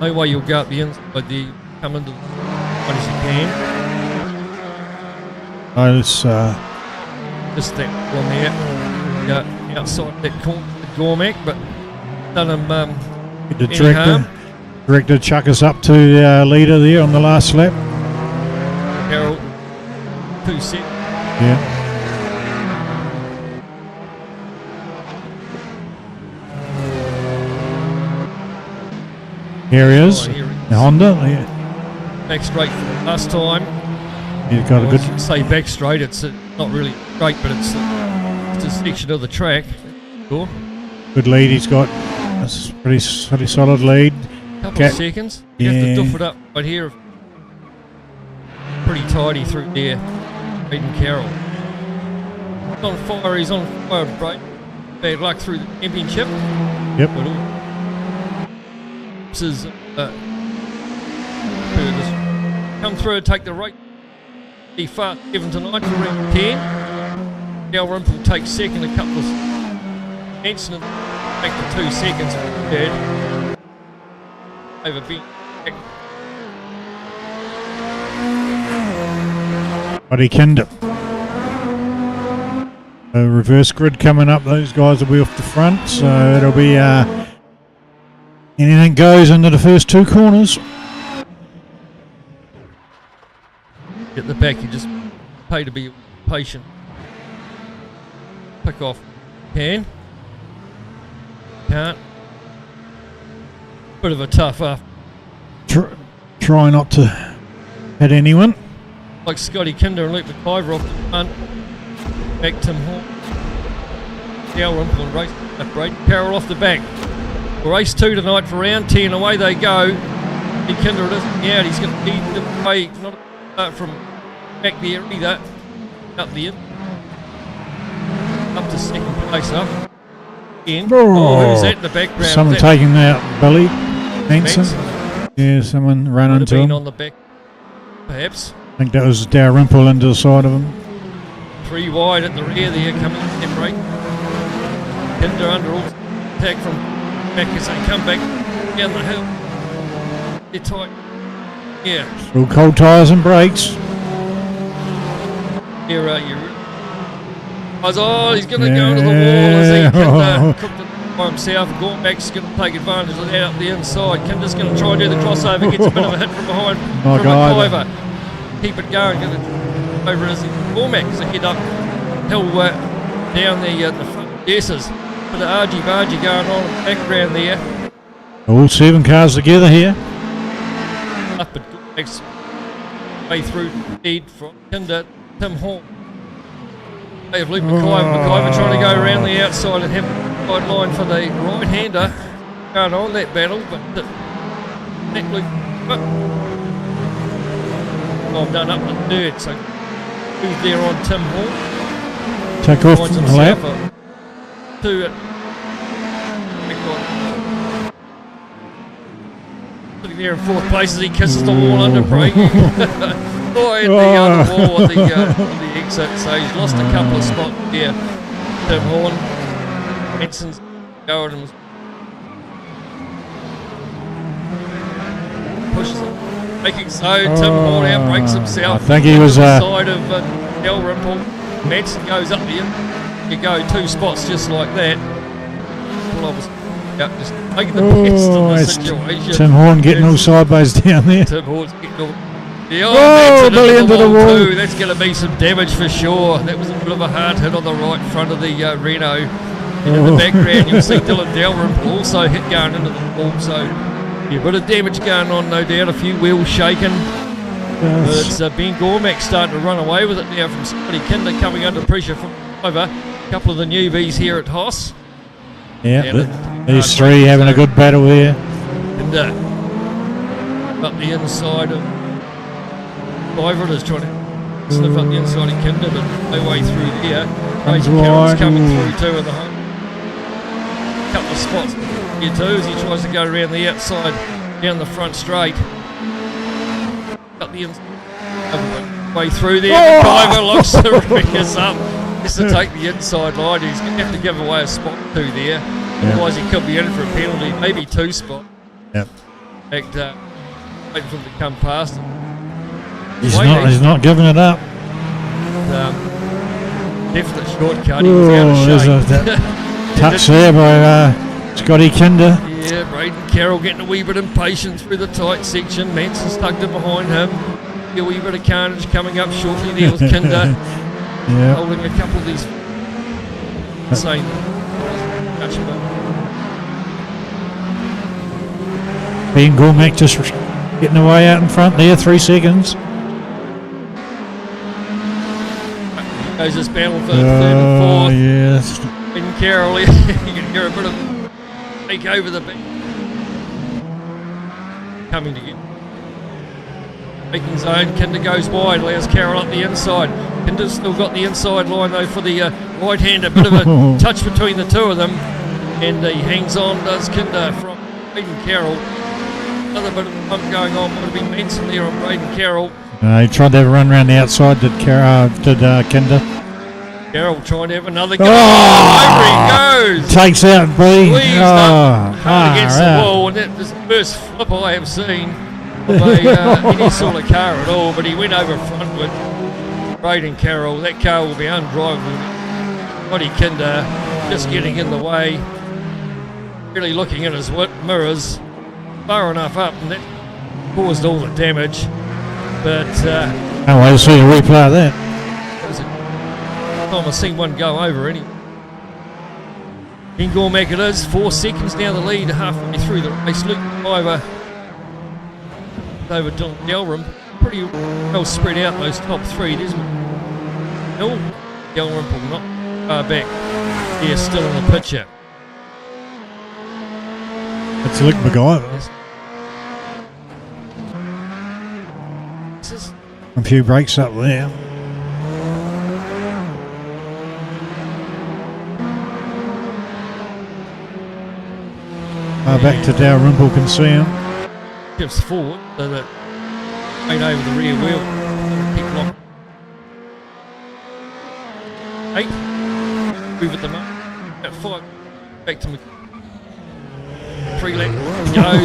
No way you'll go up the inside there. You come into the one as you can. it's Just that one there. Go outside that corner with Gormac, but done him the any director. harm. Director chuck us up to the leader there on the last lap. Carroll, 2 seconds. Yeah. Here he is. Oh, here he The Honda. Yeah. Back straight for the last time. He's got a I good. should say back straight. It's not really straight, but it's a section of the track. Cool. Good lead he's got. That's a pretty solid lead. Couple of seconds. You have to doof it up right here. Pretty tidy through there. Aiden Carroll. He's on fire. He's on fire, break. Bad luck through the championship. Yep. But all this is come through and take the race. Be fast given tonight for round 10. Dalrymple takes second, a couple of Henson back to 2 seconds. Third. Over beat. Buddy Kinder. A reverse grid coming up. Those guys will be off the front, so it'll be anything goes into the first 2 corners. At the back, you just pay to be patient. Pick off. Can't. Bit of a tough up. Try not to hit anyone. Like Scotty Kinder and Luke McIver off the front. Back Tim Hall. Dalrymple and race left right. Carroll off the back. Race 2 tonight for round 10. Away they go. Kinder it isn't out. He's going to lead the way. Not from back there either. Up the end. Up to second place up. In. Oh, who's that in the background? Someone taking out Billy Benson. Benson. Yeah, someone ran Would have into been him. on the back, perhaps. I think that was Dalrymple into the side of him. 3 wide at the rear there, coming in step right. Kinder under all attack from back as they come back down the hill. They're tight. Yeah. Through cold tyres and brakes. Here you. Oh, he's going to go into the wall as he Kinder cooked it by himself. Gormack's going to take advantage of that up the inside. Kinder's going to try and do the crossover. Gets a bit of a hit from behind from McIver. Keep it going. Going to over as Gormack's a head up hill down the front. Yeses. Bit of argy-bargy going on in the background there. All 7 cars together here. Up but Gormack's way through lead from Kinder. Tim Hall. They have Luke McIver trying to go around the outside and have a wide line for the right-hander going on that battle, but that Luke done up the third, so who's there on Tim Hall? Take off from the lap. Sitting there in 4th place as he kisses the wall under braking. At the other wall on the exit, so he's lost a couple of spots here. Tim Horn, Henson's going and pushes it, making so Tim Horn out breaks himself. I think he was side of Dalrymple. Manson goes up there. You go 2 spots just like that. Well, I was just making the best of the situation. Tim Horn getting all sideways down there. Tim Horn's getting all. Billy into the wall. Too. That's going to be some damage for sure. That was a bit of a hard hit on the right front of the Renault. And in the background, you'll see Dylan Dalrymple also hit going into the wall. So, yeah, a bit of damage going on, no doubt. A few wheels shaken. But it's Ben Gormack starting to run away with it now from Scotty Kinder coming under pressure from over. A couple of the newbies here at HOSS. Yeah, these 3 having a good battle here. And up the inside of Iver is trying to sniff up the inside of Kinder, but no way through there. Comes Raging Carroll's wide. coming Ooh. through too in the home. Couple of spots here too as he tries to go around the outside down the front straight. Cut the way through there. Oh! McIver locks the ringers up. Just to take the inside line. He's going to have to give away a spot or two there. Otherwise he could be in for a penalty, maybe 2 spots. Yep. In fact, waiting for him to come past him. He's not giving it up. Definite shortcut. He was out of There's shape. that touch there by Scotty Kinder. Yeah, Braden Carroll getting a wee bit impatient through the tight section. Manson's tucked in behind him. A wee bit of carnage coming up shortly there with Kinder. Yeah. Holding a couple of these insane Ben Gormack just getting away out in front there, 3 seconds. Goes this battle for third and fourth. Yes. Ben Carroll, you can hear a bit of take over the back. Coming to get making zone. Kinder goes wide, allows Carroll up the inside. Kinder's still got the inside line though for the right-hander. Bit of a touch between the two of them, and he hangs on. Does Kinder from Braden Carroll? Another bit of a pump going on. Would have been Manson there on Braden Carroll. He tried to have a run around the outside. Did Kinder? Carroll trying to have another go. Oh! Over he goes. Takes out B. Squeezed up hard against the wall, and that was the first flip I have seen of any sort of car at all. But he went over front with Braden Carroll. That car will be undrivable. Scotty Kinder just getting in the way, really looking at his mirrors far enough up, and that caused all the damage. But Can't wait to see a replay of that. that was the time I've seen one go over anyway. In Gormack it is, 4 seconds down the lead, halfway through the race. Luke McIver over Dylan Delram, pretty well spread out those top 3. There's Delram not far back. Yeah, still in the picture. It's Luke McIver. This is A few breaks up there. Back to Dalrymple can see him. tips forward so that right over the rear wheel. Keep long. 8. Move at the moment. At 5. Back to 3 lap.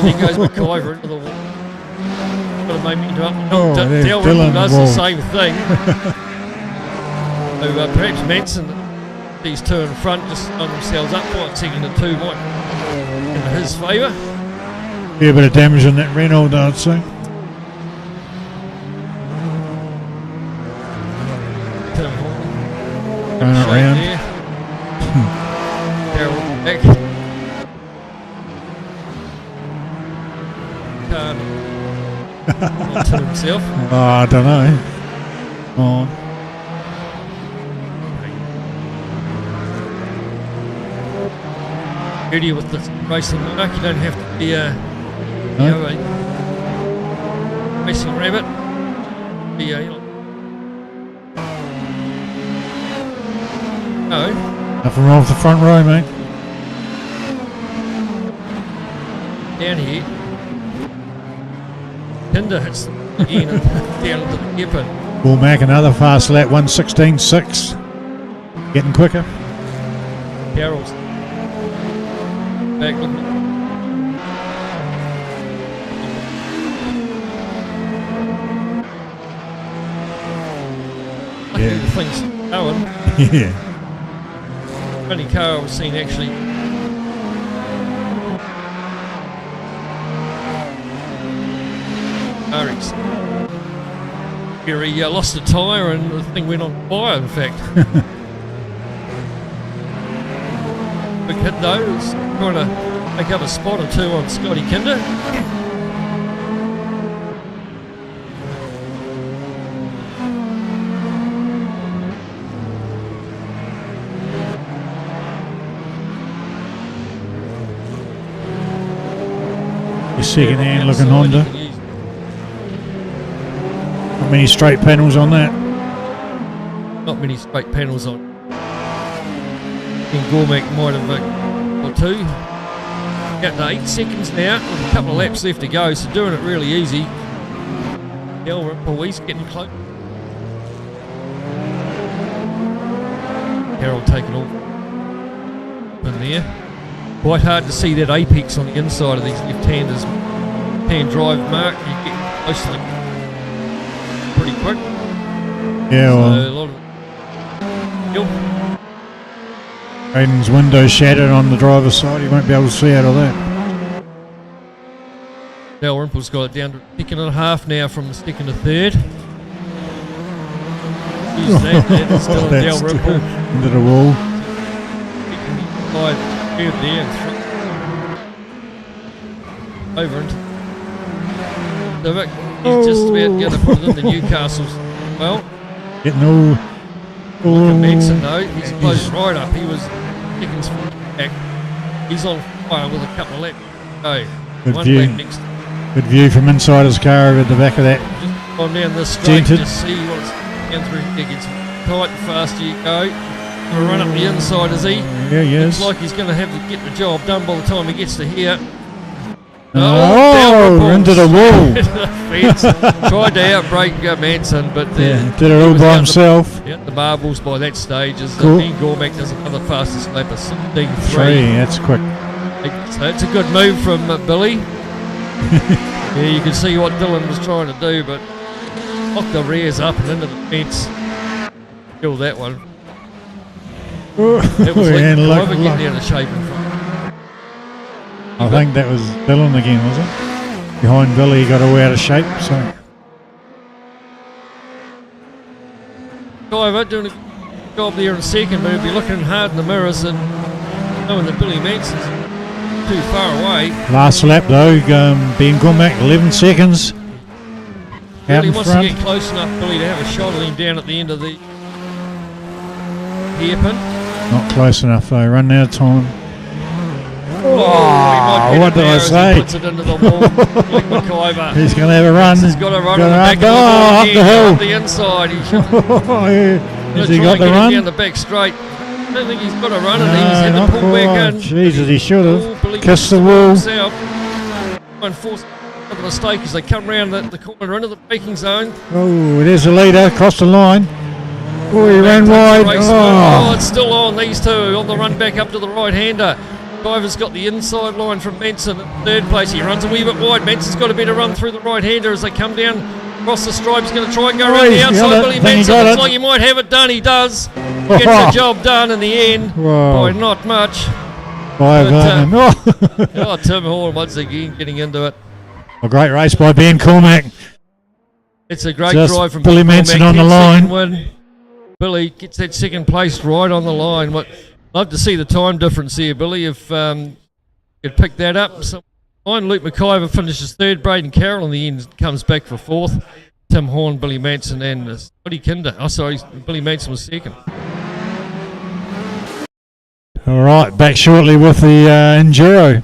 There goes McIver into the wall. Got a momentum up. There's Dalrymple Dylan does the Wall. same thing. So perhaps Manson, these 2 in front, just on themselves up. 1 second and 2 might in his favour. Yeah, a bit of damage on that Renault, I'd say. Going around. Carroll back. To himself. Oh, I don't know. Oh, Beauty with the racing mark, you don't have to be a racing rabbit. Be a, no. nothing wrong with the front row, mate. Down here. Kinder hits again and down into the hairpin. Bull Mac, another fast lap, 1:16.6. Getting quicker. Carroll's back looking. Yeah. The thing's going. Yeah. Only car I've seen actually. RX. Here he lost a tyre and the thing went on fire, in fact. Big hit though, is trying to make up a spot or 2 on Scotty Kinder. Your second hand looking Outside, Honda. you can use Not many straight panels on that. not many straight panels on. And Gormack might have or two. Out to 8 seconds now, with a couple of laps left to go, so doing it really easy. Dalrymple, he's getting close. Carroll taking off in there. Quite hard to see that apex on the inside of these left-handers. Hand drive mark, you get close to them pretty quick. Yeah, So well, a lot of Aiden's window shattered on the driver's side. He won't be able to see out of that. Dalrymple's got it down to a second and a half now from the second to third. Use that's still That's Dalrymple. into the wall. Third there and over into Civic. He's just about going to put it into Newcastle's. Well, Getting all look at Benson though. He's closed right up. He was seconds back. He's on fire with a couple of laps. Oh, Good one view. lap next. good view from inside his car over the back of that. Just on down this straight, Dented. just see what's down through. It gets tight the faster you go. Gonna run up the inside, is he? Yeah, yes. Looks like he's going to have to get the job done by the time he gets to here. Oh, into the wall. Fence. Tried to outbrake Manson, but Yeah, did it all was by out himself. The marbles by that stage. As Cool. Ian Gormack does another fastest lap of 17.3. That's quick. So it's a good move from Billy. Yeah, you can see what Dylan was trying to do, but knocked the rears up and into the fence. Kill that one. It was like And the look, driver look. getting out of shape in front. I think that was Dylan again, was it? Behind Billy, he got all out of shape. So Driver doing a good job there in second, but he'll be looking hard in the mirrors and knowing that Billy Manson's too far away. last lap though, Ben Gormack, 11 seconds out Really in wants to front. get close enough, Billy, to have a shot at him down at the end of the hairpin. Not close enough though. Run out of time. He might get what it did there I as he say? puts it into the wall. Like McIver. He's going to have a run. He's got to run Gonna on the back of the up wall the again, hill. up the inside. He's going Oh, yeah. Has to he try got and the get him run? down the back straight. I don't think he's got a run, and he's No, had not to pull back quite. in. Jesus, he should Oh, have. Billy Kissed the Mason wall. himself. And force another mistake as they come round the corner into the braking zone. Oh, there's the leader across the line. Oh, he ran wide. Oh, Oh, it's still on, these two on the run back up to the right-hander. Driver's got the inside line from Manson at third place. He runs a wee bit wide. Manson's got a bit of run through the right-hander as they come down across the stripe. He's going to try and go around he's the got outside. it. Billy Think he Manson got looks it. like he might have it done. He does. Gets the job done in the end Whoa. by not much. Five, But, oh. Oh, Tim Horn once again getting into it. A great race by Ben Cormack. It's a great Just drive from Billy Cormac. Manson on the Gets line. second win. Billy gets that second place right on the line. Love to see the time difference here, Billy. If you'd pick that up. So, Luke McIver finishes third. Braden Carroll in the end comes back for fourth. Tim Horn, Billy Manson, and Scotty Kinder. Oh, sorry, Billy Manson was second. All right, back shortly with the Enduro.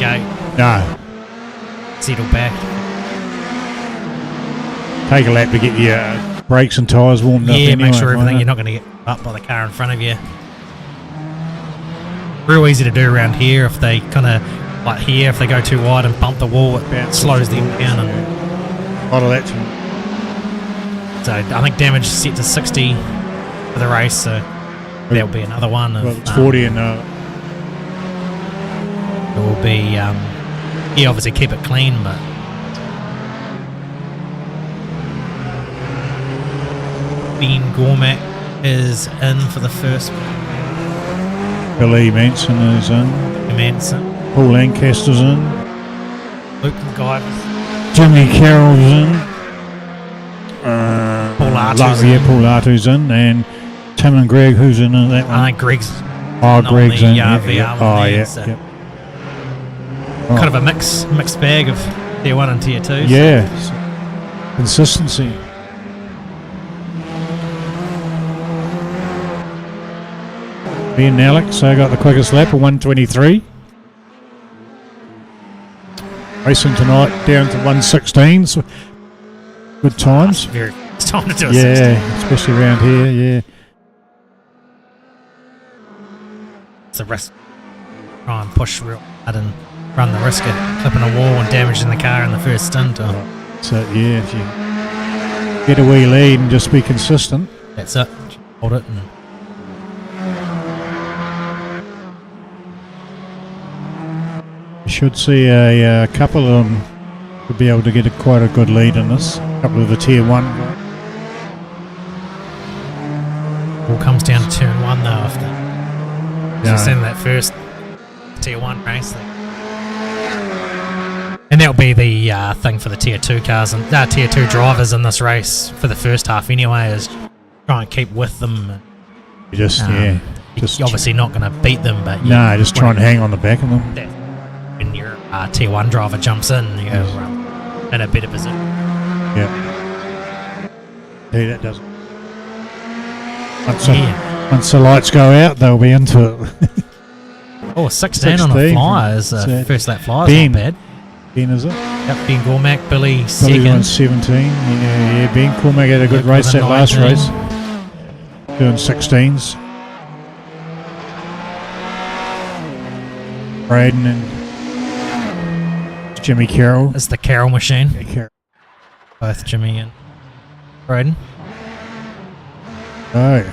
gate. No. Settle back. Take a lap to get your brakes and tyres warmed up. Yeah, anyway, make sure everything. won't You're not going to get up by the car in front of you. Real easy to do around here. If they kind of like here, if they go too wide and bump the wall, it slows them down. And it? A lot of that. so I think damage is set to 60 for the race. So there'll be another one. Well, it's 40 and it will be. Yeah, obviously keep it clean, but. Ben Gormack is in for the first. Billy Manson is in. Manson. Paul Lancaster's in. Luke McGivers. Jimmy Carroll's in. Paul Artu's Yeah, in. Paul Artu's in. And Tim and Greg, who's in that one? I think Greg's Oh, Greg's in. VR Yeah. one Oh, there, yeah. so Yeah. kind of a mixed bag of tier 1 and tier 2. Yeah. Consistency. Me and Alex got the quickest lap of 1:23. Racing tonight down to 1:16. So good times. Very it's time to do a 60. Yeah, especially around here. Yeah. It's a risk. Try and push real hard and run the risk of clipping a wall and damaging the car in the first stint. Or So yeah, if you get a wee lead and just be consistent. that's it. Hold it. And You should see a couple of them to be able to get quite a good lead in this. A couple of the tier 1. all comes down to turn 1 though. After No. so in that first tier 1 race. And that'll be the thing for the tier 2 cars and tier 2 drivers in this race for the first half anyway, is try and keep with them. You just You're just obviously not going to beat them, but no, just try and hang on the back of them. when your tier 1 driver jumps in, you're in a better position. Yeah. That doesn't. Once the lights go out, they'll be into it. Oh, 16 on a 16. flyer is So first lap flyer. Ben. Not bad. Ben, is it? Yep, Ben Gormack, Billy Billy's second. on 17. Yeah, Ben Cormack had a good Luke race with that a last 19. race. Doing 16s. Braden and Jimmy Carroll. It's the Carroll machine. Yeah, Carroll. Both Jimmy and Braden. Oh.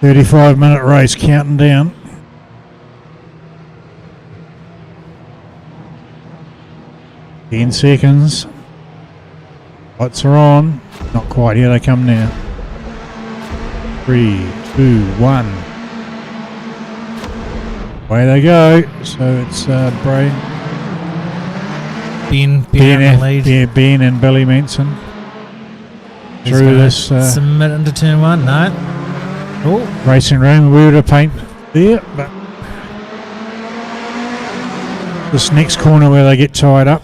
35-minute race counting down. Ten seconds. Lights are on. Not quite. Here they come now. 3, 2, 1. Away they go. So it's Braden. Ben in the lead. Yeah, Ben and Billy Manson. He's Through gonna this submit into turn 1. No. Oh, racing room, we would have paint there, but this next corner where they get tied up.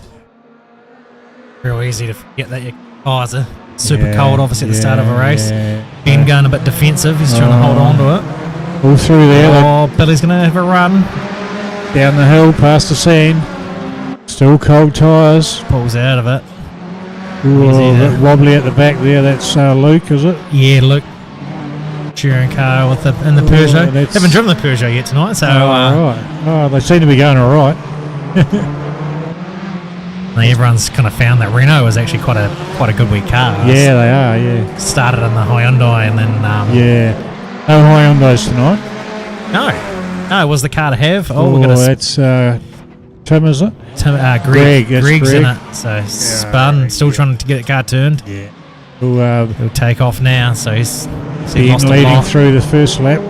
real easy to forget that your tyres are super Yeah, cold, obviously, at the start of a race. yeah. Ben going a bit defensive. He's trying to hold on to it. All through there, Oh, Billy's going to have a run. down the hill, past the sand. Still cold tyres. Pulls out of it. Ooh, Easy a there. bit wobbly at the back there. That's Luke, is it? Yeah, look. Sharing car with in the Peugeot. that's- Haven't driven the Peugeot yet tonight, so right. Oh, they seem to be going all right. I think everyone's kind of found that Renault was actually quite a good wee car. Yeah, they are. Yeah, Started in the Hyundai and then yeah. No Hyundais tonight. no, it was the car to have. Oh, we're gonna that's Tim, is it? Greg. that's Greg's in Greg. it, so spun. Still trying to get the car turned. Yeah. Who He'll take off now, so he's been lost a leading lot. through the first lap.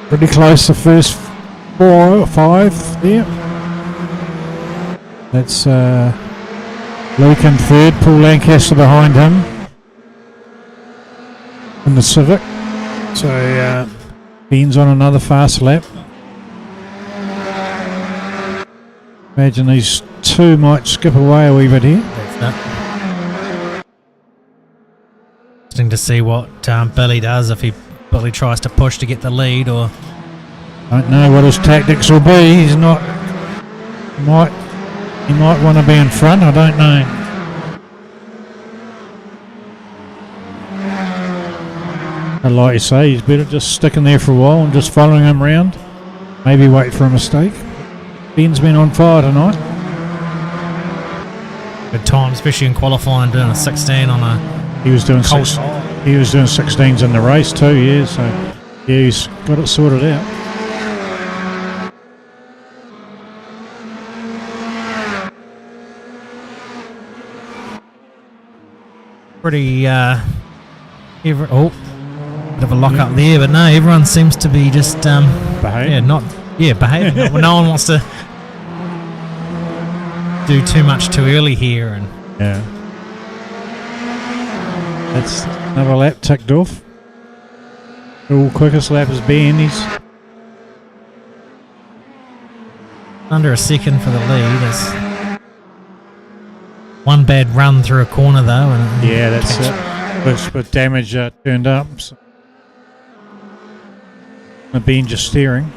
Pretty close the first 4 or 5 there. That's Luke in third, Paul Lancaster behind him in the Civic. So Ben's on another fast lap. Imagine these two might skip away a wee bit here. That's that. Interesting to see what Billy does, if Billy tries to push to get the lead, or Don't know what his tactics will be. He's not. He might want to be in front. I don't know. And like you say, he's better just sticking there for a while and just following him round. Maybe wait for a mistake. Ben's been on fire tonight. Good time, especially in qualifying, doing a 16 on a He was doing cold. He was doing 16s in the race too. Yeah, so yeah, he's got it sorted out. Pretty, bit of a lock up there, but no, everyone seems to be just, behaving. Behaving. No one wants to do too much too early here, and Yeah. That's another lap ticked off. All quickest lap is Ben. He's under a second for the lead. There's one bad run through a corner though, and yeah, that's it. With damage turned up. So. Ben just steering.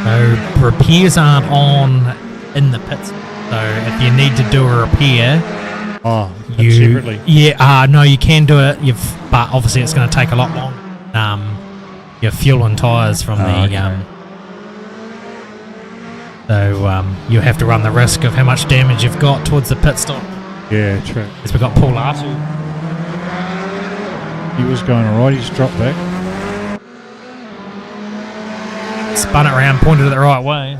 So repairs aren't on in the pits. So if you need to do a repair, you separately. No, you can do it. But obviously it's going to take a lot longer. Your fuel and tyres from so you have to run the risk of how much damage you've got towards the pit stop. Yeah, true. Because we've got Paul Artu. He was going alright. He's dropped back. Spun it around, pointed it the right way.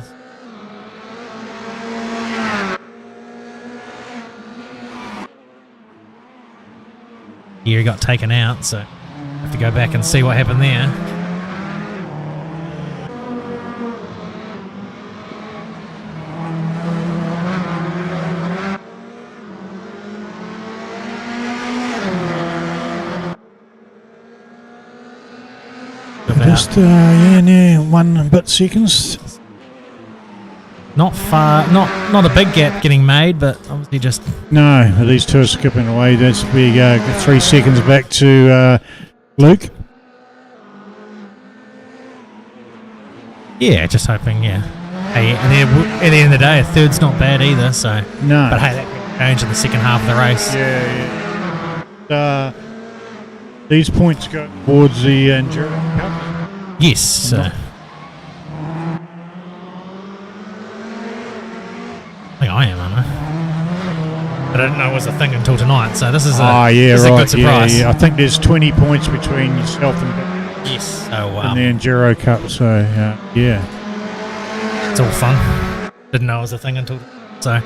Here he got taken out, so have to go back and see what happened there. Just 1 bit seconds. Not far, not a big gap getting made, but obviously just No, these two are skipping away. That's big. 3 seconds back to Luke. yeah, just hoping. Yeah, hey, and then at the end of the day, a third's not bad either. So No. but hey, that can change in the second half of the race. Yeah. These points go towards the Enduro Cup. Yes. So. I think I am, aren't I? But I didn't know it was a thing until tonight, so this is a, this is a good surprise. Yeah. I think there's 20 points between yourself and Yes, so the Enduro Cup. So yeah, it's all fun. Didn't know it was a thing until so.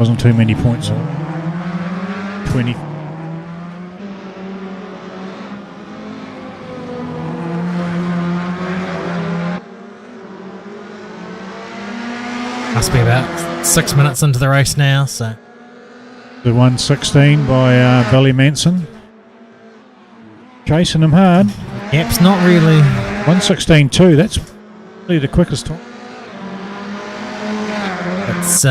wasn't too many points. 20. Must be about 6 minutes into the race now, so. The 1:16 by Billy Manson. Chasing him hard. Gap's not really. 1:16.2. That's really the quickest time. It's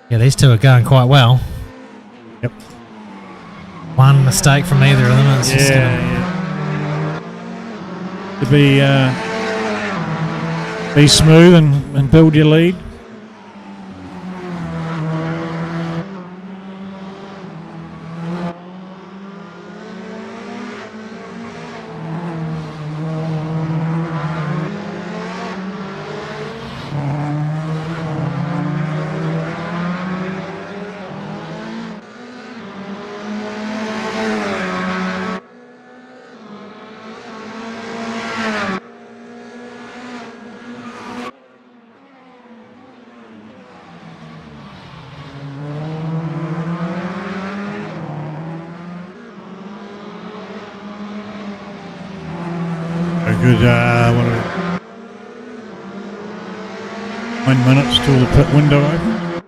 yeah, these two are going quite well. Yep. One mistake from either of them. It's just gonna, To be smooth and build your lead. Good, 9 minutes till the pit window open.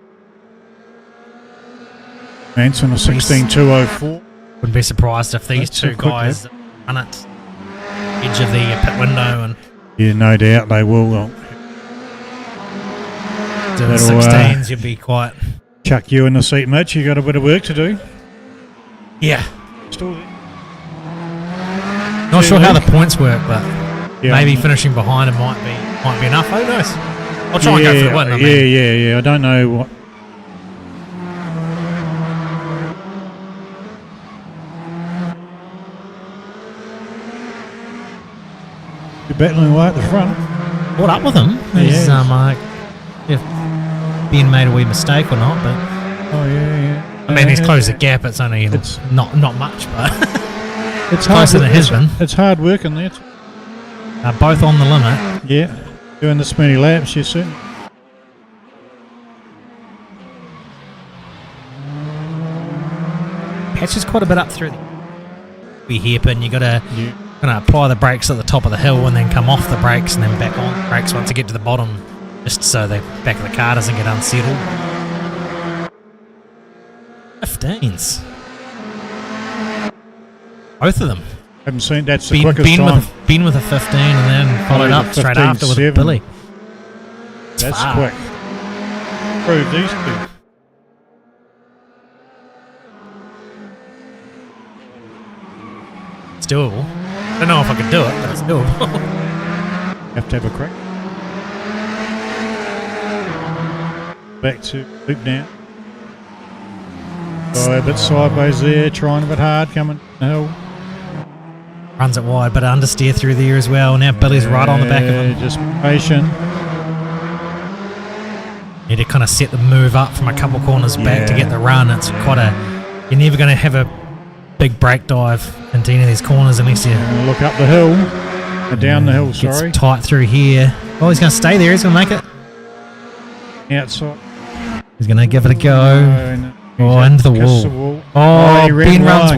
Manson a 16.204. wouldn't be surprised if these That's two so quick, guys run it edge of the pit window and Yeah, no doubt they will. do the That'll, 16s. You'd be quite Chuck you in the seat, Mitch. You got a bit of work to do. Yeah. Still there. Not sure how the points work, but Yeah, maybe finishing behind him might be enough. Who knows? I'll try and go for the win. I mean. Yeah. I don't know what. You're battling away at the front. What up with him? He's, if Ben made a wee mistake or not, but Oh yeah. I mean he's closed the gap. It's only not much, but It's closer than it has been. It's hard work in there. Both on the limit. Yeah, doing this many laps, you certainly. Patches quite a bit up through the wee hairpin. You gotta apply the brakes at the top of the hill and then come off the brakes and then back on the brakes once you get to the bottom, just so the back of the car doesn't get unsettled. 15s. Both of them. Haven't seen that's the quickest time. Ben with a 15 and then followed up straight after with Billy. That's quick. Prove these two. It's doable. I don't know if I can do it, but it's doable. Have to have a crack. Back to loop now. Oh, a bit sideways there, trying a bit hard, coming down the hill. Runs it wide, but understeer through there as well. Now Billy's right on the back of him. Just patient. Need to kind of set the move up from a couple corners back to get the run. It's quite a... You're never going to have a big brake dive into any of these corners unless you... Look up the hill. Down the hill, sorry. Gets tight through here. Oh, he's going to stay there. He's going to make it. Outside. He's going to give it a go. Into the wall. Oh, he Ben runs...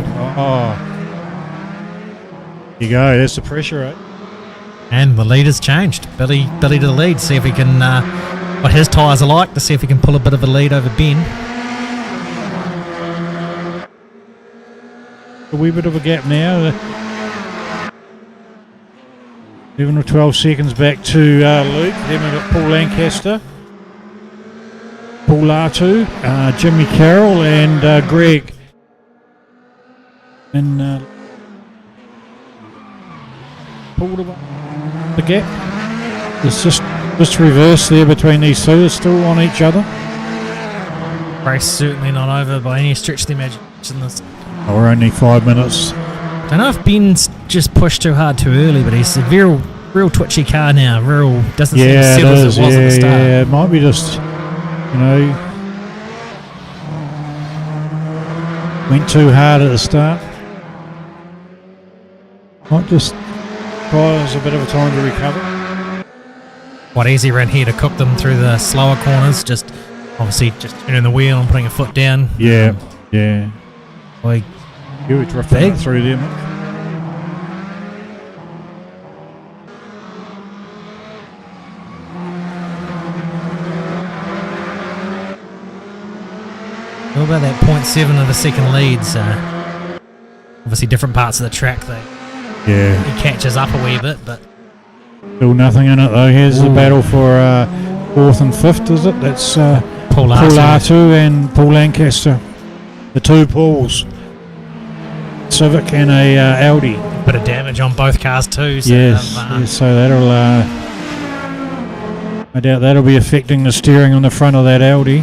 There you go. There's the pressure, right? And the lead has changed. Billy to the lead. See if he can... what his tyres are like, to see if he can pull a bit of a lead over Ben. A wee bit of a gap now. 11 or 12 seconds back to Luke. Then we've got Paul Lancaster, Paul Latu, Jimmy Carroll, and Greg. And pulled away the gap. It's just reverse there between these two. They're still on each other. Race certainly not over by any stretch of the imagination. Oh, we're only 5 minutes. Don't know if Ben's just pushed too hard too early, but he's a real twitchy car now. Doesn't seem as settled as it was at the start. Yeah, it might be just, went too hard at the start. Might just buy us a bit of a time to recover. Quite easy around here to cook them through the slower corners. Just obviously just turning the wheel and putting a foot down. Yeah. Boy, you were drifting through there, mate. What about that 0.7 of a second leads? Obviously different parts of the track he catches up a wee bit, but still nothing in it though. Here's the battle for 4th and 5th, is it? That's Paul Latu and Paul Lancaster. The two Pauls. Civic and a Audi. Bit of damage on both cars too. So yes, so that'll I doubt that'll be affecting the steering on the front of that Audi.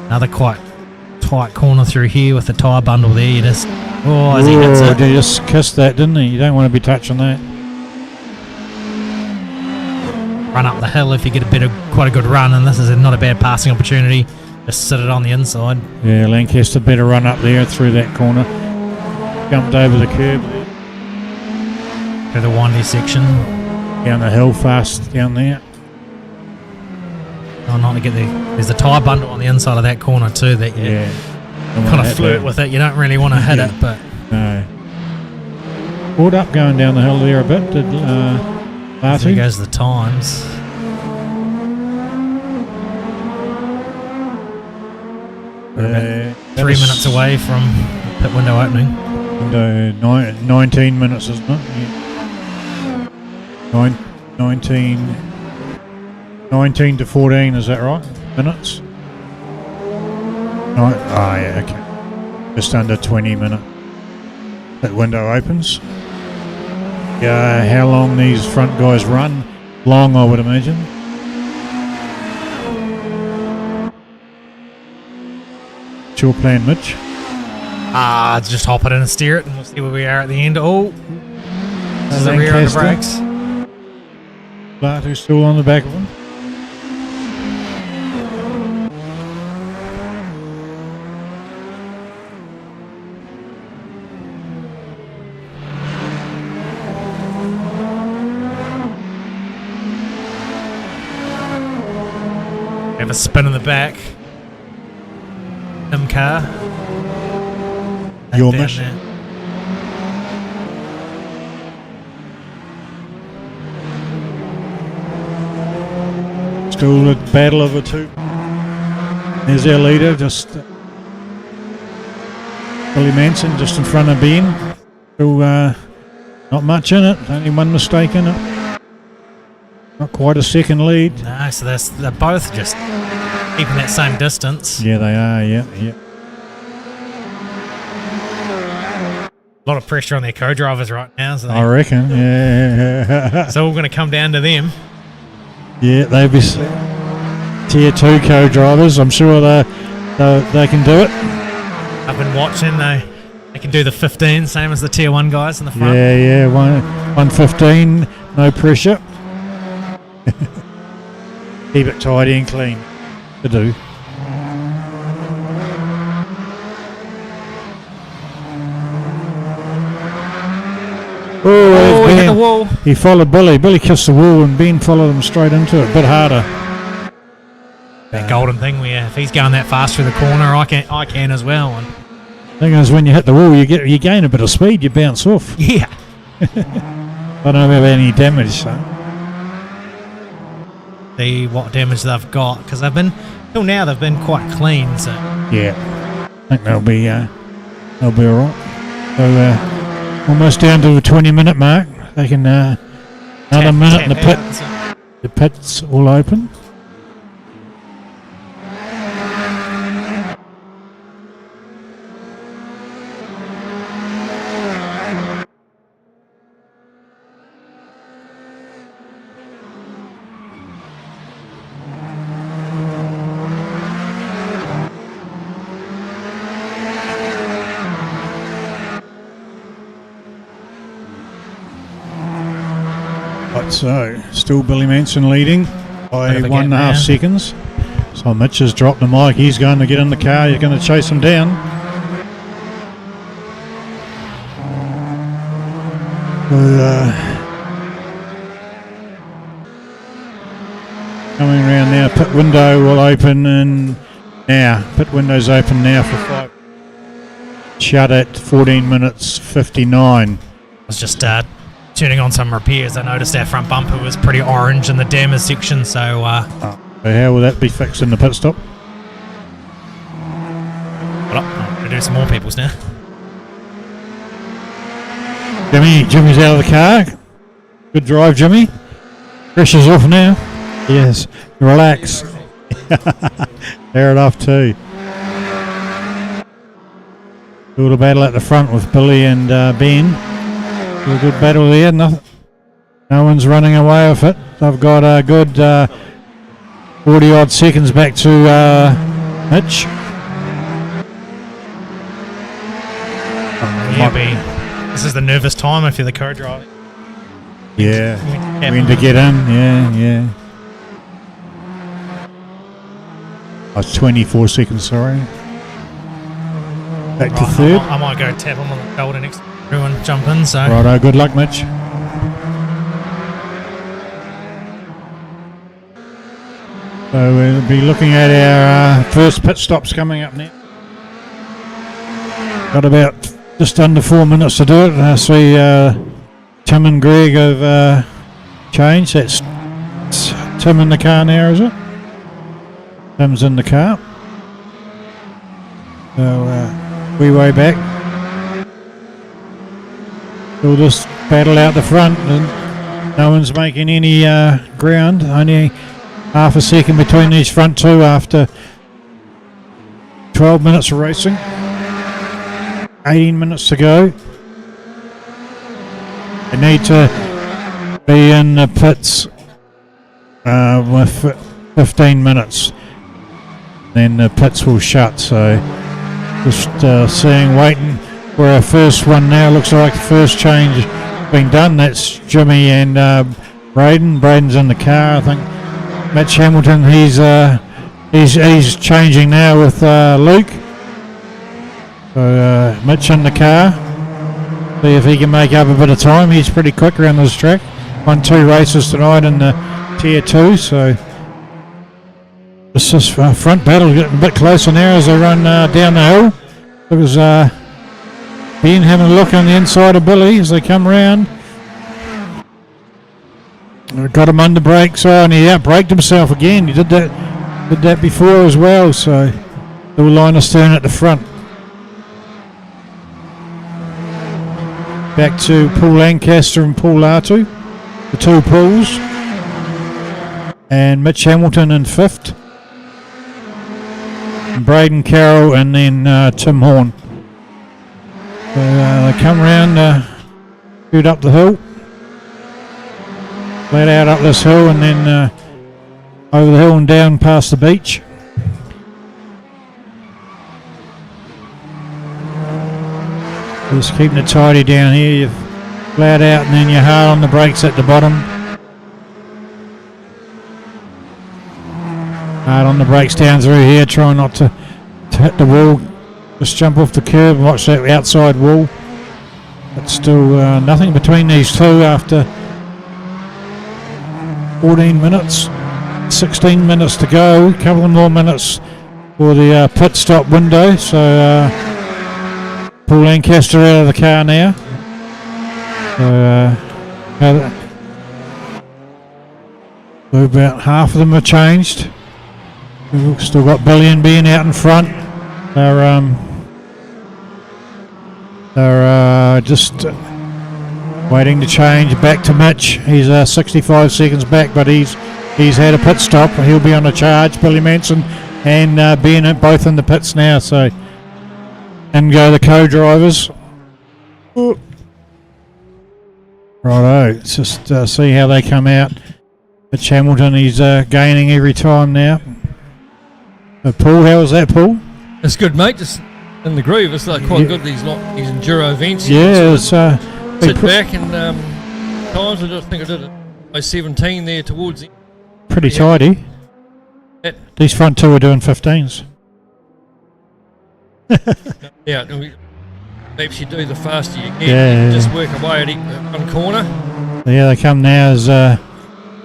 Another quite tight corner through here with the tyre bundle there. You just as he hits it. He just kissed that, didn't he? You don't want to be touching that. Run up the hill if you get quite a good run, and this is not a bad passing opportunity. Just sit it on the inside. Yeah, Lancaster better run up there through that corner. Jumped over the curb there. To the windy section. Down the hill fast down there. Oh, not to get there's a tyre bundle on the inside of that corner too that you kind of flirt with it. You don't really want to hit it, but... No. Pulled up going down the hill there a bit, did Latu. There goes the times. We're about 3 minutes away from pit window opening. 19 minutes, isn't it? Yeah. 19 to 14, is that right? Minutes? Oh, yeah, okay. Just under 20 minutes. That window opens. Yeah, how long these front guys run? Long, I would imagine. What's your plan, Mitch? Just hop it in and steer it, and we'll see where we are at the end. Oh, this is the rear of the brakes. Bartu's still on the back of him. Have a spin in the back. Car. Your Down mission. there. Still a battle of the two. There's our leader, just Billy Manson, just in front of Ben. Still not much in it. Only one mistake in it. Not quite a second lead. No, so they're both just keeping that same distance. Yeah, they are. Yeah. A lot of pressure on their co-drivers right now. So I reckon. Yeah. it's all going to come down to them. Yeah, they'll be tier 2 co-drivers. I'm sure they can do it. I've been watching. They can do the 15, same as the tier 1 guys in the front. Yeah. 115. No pressure. Keep it tidy and clean to do. Oh, he hit the Ben. wall. He followed Billy. Billy kissed the wall and Ben followed him straight into it. A bit harder. That golden thing where if he's going that fast through the corner, I can as well. And Thing is, when you hit the wall, you gain a bit of speed. You bounce off. yeah, I don't know about any damage. So. see what damage they've got because till now they've been quite clean. So Yeah, I think they'll be all right. So almost down to the 20-minute mark. They can another minute in the pit. out, so. The pit's all open. So, still Billy Manson leading by Bit of a 1.5 gap now. seconds. So Mitch has dropped the mic. He's going to get in the car. He's going to chase him down. Coming around now. Pit window will open in now. Pit window's open now for 5. Shut at 14 minutes 59. I was just turning on some repairs. I noticed our front bumper was pretty orange in the damage section, so So how will that be fixed in the pit stop? I'm going to do some more people's now. Jimmy's out of the car. Good drive, Jimmy. Pressure's off now. Yes, relax. Fair enough too. Do a battle at the front with Billy and Ben. Do a good battle there. No one's running away with it. They've got a good 40-odd seconds back to Mitch. This is the nervous time if you're the co-driver. Yeah, when to get in. Yeah. That's 24 seconds, sorry. Back to third. I might go tap him on the shoulder next to everyone jump in. So Righto, good luck, Mitch. So we'll be looking at our first pit stops coming up now. Got about just under 4 minutes to do it. I see Tim and Greg have changed. That's Tim in the car now, is it? Tim's in the car. So we way back. We'll just battle out the front and no one's making any ground. Only half a second between these front two after 12 minutes of racing. 18 minutes to go. They need to be in the pits with 15 minutes. Then the pits will shut. So just waiting for our first one now. Looks like the first change has been done. That's Jimmy and Braden. Braden's in the car, I think. Mitch Hamilton, he's changing now with Luke. So Mitch in the car. See if he can make up a bit of time. He's pretty quick around this track. Won 2 races tonight in the Tier 2. So this is front battle getting a bit closer now as they run down the hill. It was Ben having a look on the inside of Billy as they come round. Got him under brakes, and he outbraked himself again. He did that before as well. So the line of stern at the front. Back to Paul Lancaster and Paul Latu, the 2 Pauls, and Mitch Hamilton in 5th, and Braden Carroll, and then Tim Horn. So they come round, shoot up the hill, flat out up this hill, and then over the hill and down past the beach. Just keeping it tidy down here. You're flat out and then you're hard on the brakes at the bottom. Hard on the brakes down through here. Try not to hit the wall. Just jump off the curb and watch that outside wall. But still nothing between these two after 14 minutes. 16 minutes to go. A couple of more minutes for the pit stop window. So Paul Lancaster out of the car now. So about half of them are changed. We've still got Billy and Ben out in front. They're just waiting to change. Back to Mitch. He's 65 seconds back, but he's had a pit stop. He'll be on a charge. Billy Manson and Ben both in the pits now. So. And go the co-drivers. Righto, let's just see how they come out. Mitch Hamilton, he's gaining every time now. So Paul, how was that, Paul? It's good, mate. Just in the groove. It's quite good. These enduro events. Yeah, it's sit back and times. I just think I did it by 17 there towards the. Pretty tidy. These front 2 are doing 15s. Yeah, perhaps you do the faster you get. You just work away at one corner. Yeah, they come now as so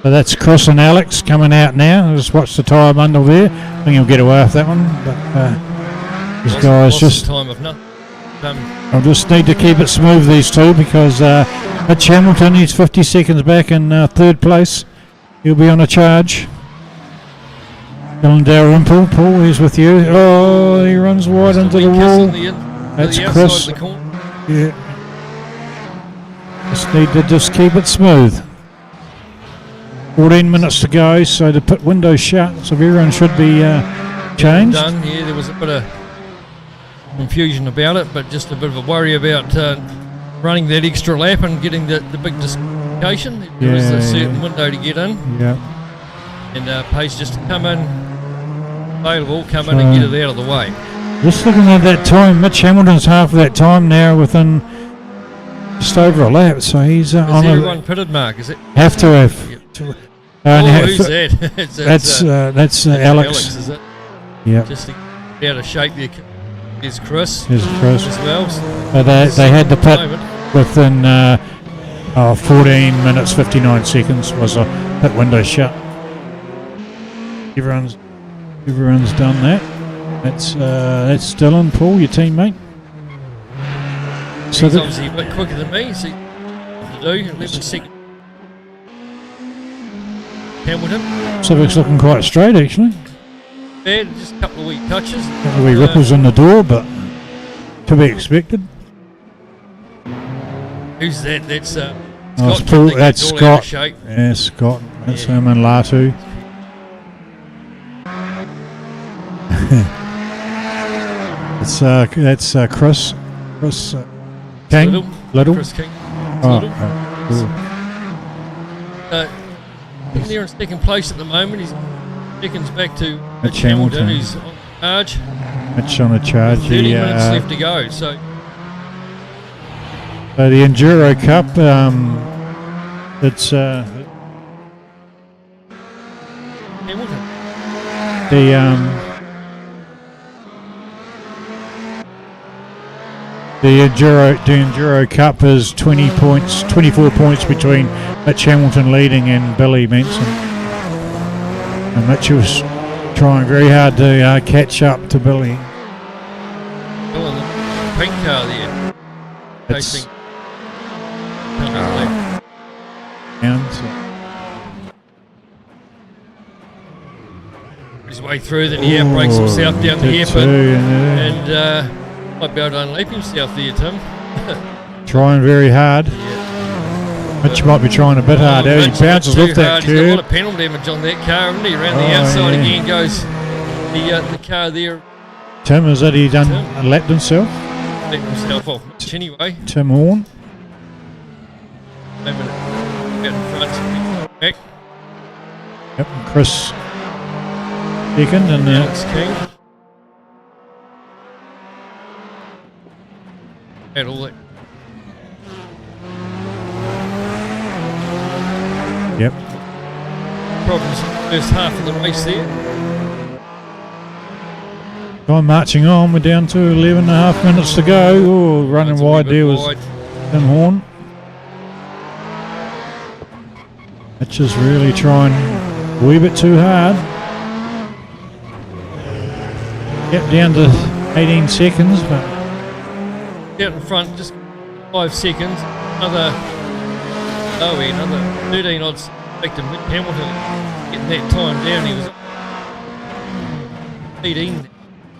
that's Chris and Alex coming out now. Just watch the tyre bundle there. I think he'll get away with that one. But these guys just time of nothing. I'll just need to keep it smooth, these two, because Mitch Hamilton, he's 50 seconds back in 3rd place. He'll be on a charge. Dylan Dalrymple, Paul, he's with you. Oh, he runs wide into the wall. That's Chris. Yeah. Just need to just keep it smooth. 14 minutes to go, so the pit window's shut, so everyone should be changed. Done. Yeah, there was a bit of confusion about it, but just a bit of a worry about running that extra lap and getting the big disqualification. There was a certain window to get in. Yeah. And pace just to come in, available, come in and get it out of the way. Just looking at that time, Mitch Hamilton's half of that time now within just over a lap, so he's on everyone pitted, Mark, is it? Have to have. Yep. Who's that? That's Alex. Is it? Yeah. Just to get out of shape there. There's Chris. There's Chris as well. So they had the pit within 14 minutes 59 seconds was a pit window shut. Everyone's done that. That's Dylan, Paul, your teammate. So he's obviously a bit quicker than me. So what to do? 11 seconds. Hamilton. Civic's looking quite straight, actually. Bad, just a couple of wee touches. A couple of wee ripples in the door, but to be expected. Who's that? That's Scott. That's Scott. Yeah, Scott. That's him and Latu. That's Chris. Chris King. Little. Chris King. Oh, Little. In there in second place at the moment. He's seconds back to Mitch Hamilton, Hamilton. who's on charge. Mitch on a charge. 30 minutes left to go. So So the Enduro Cup, it's Hamilton. the Enduro Cup is 24 points between Mitch Hamilton leading and Billy Manson. And Mitch was trying very hard to catch up to Billy. Still in the pink car there. It's Chasing. Left. down, His way through, then he breaks himself down the hairpin. And might be able to unleap himself there, Tim. trying very hard. Yeah. Mitch might be trying a bit harder. He Mitch bounces too off that hard. He's got a lot curb. of panel damage on that car, hasn't he? Around the Oh, outside yeah. again goes the car there. Tim, has that he done Tim. lapped himself? Let himself off Mitch anyway. Tim Horn. Out in front, back. Yep, and Chris second, and Alex King. Had all that. yep. Problems in the first half of the race there. Time marching on. We're down to 11 and a half minutes to go. Oh, running It's a wee wide bit there was wide. Tim Horn. Mitch is really trying a wee bit too hard. Yep, down to 18 seconds, but Out in front, just 5 seconds. Another 13 odds back to Mitch Hamilton. Getting that time down, he was 18.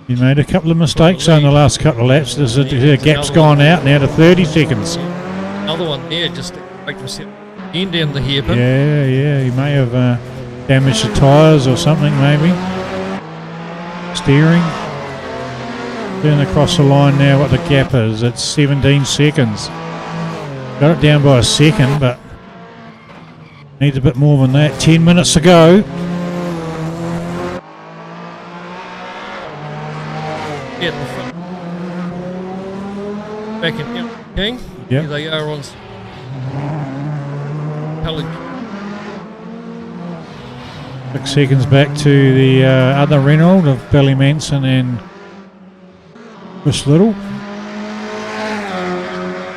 he made a couple of mistakes on the last couple of laps. The gap's gone out now to 30 seconds. Another one there, just break himself in down the hairpin. Yeah, he may have damaged the tyres or something, maybe. Steering. Turn across the line now what the gap is. It's 17 seconds. Got it down by a second, but needs a bit more than that. 10 minutes to go. Out in front. Back in King. Yep. Here they are on coloured. 6 seconds back to the other Renault of Billy Manson and Chris Little.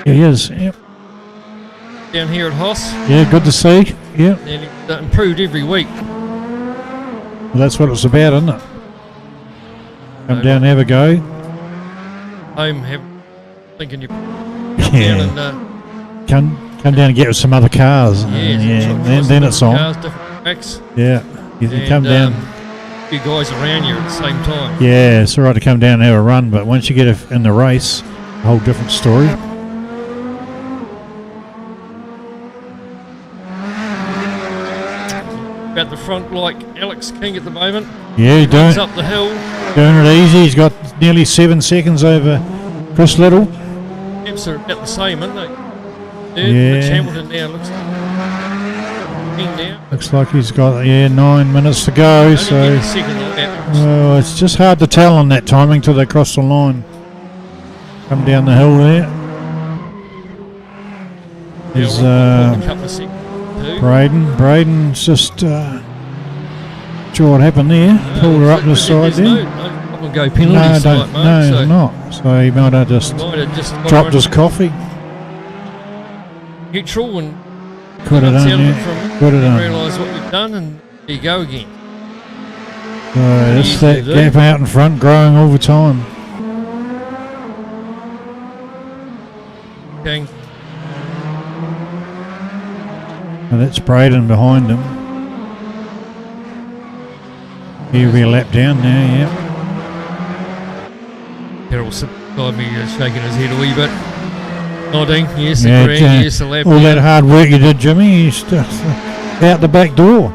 He is, yep. Down here at HOSS. Yeah, good to see. Yep. And he's improved every week. Well, that's what it's about, isn't it? Come down, have a go. Home, thinking you're Yeah. down and Come down and get with some other cars. Then it's on. Cars, different tracks. Yeah. You can And, come down. few guys around you at the same time. Yeah, it's all right to come down and have a run, but once you get in the race, a whole different story. At the front, like Alex King at the moment. Yeah, he's Runs doing up the hill. it easy. He's got nearly 7 seconds over Chris Little. Temps are about the same, aren't they? Yeah. Mitch Hamilton now looks King now. Looks like he's got 9 minutes to go. Only So getting second lap. well, it's just hard to tell on that timing till they cross the line. Come down the hill there. Is a couple of seconds too. Braden's just sure what happened there. Pulled her up the side There's there. no problem go penalties tonight, Mark, no, so not. So he might have just might have just dropped his coffee. neutral and Could have done, settled yeah. from Could have done. realise what we've done, and there you go again. So that's Easy that to do. gap out in front growing all the time. King. And that's Braden behind him. He'll be a lap down now, yeah. Carol beside me shaking his head a wee bit. Nodding, yes, Yeah, agreeing, yes, a lap all down. that hard work you did, Jimmy, he's just out the back door.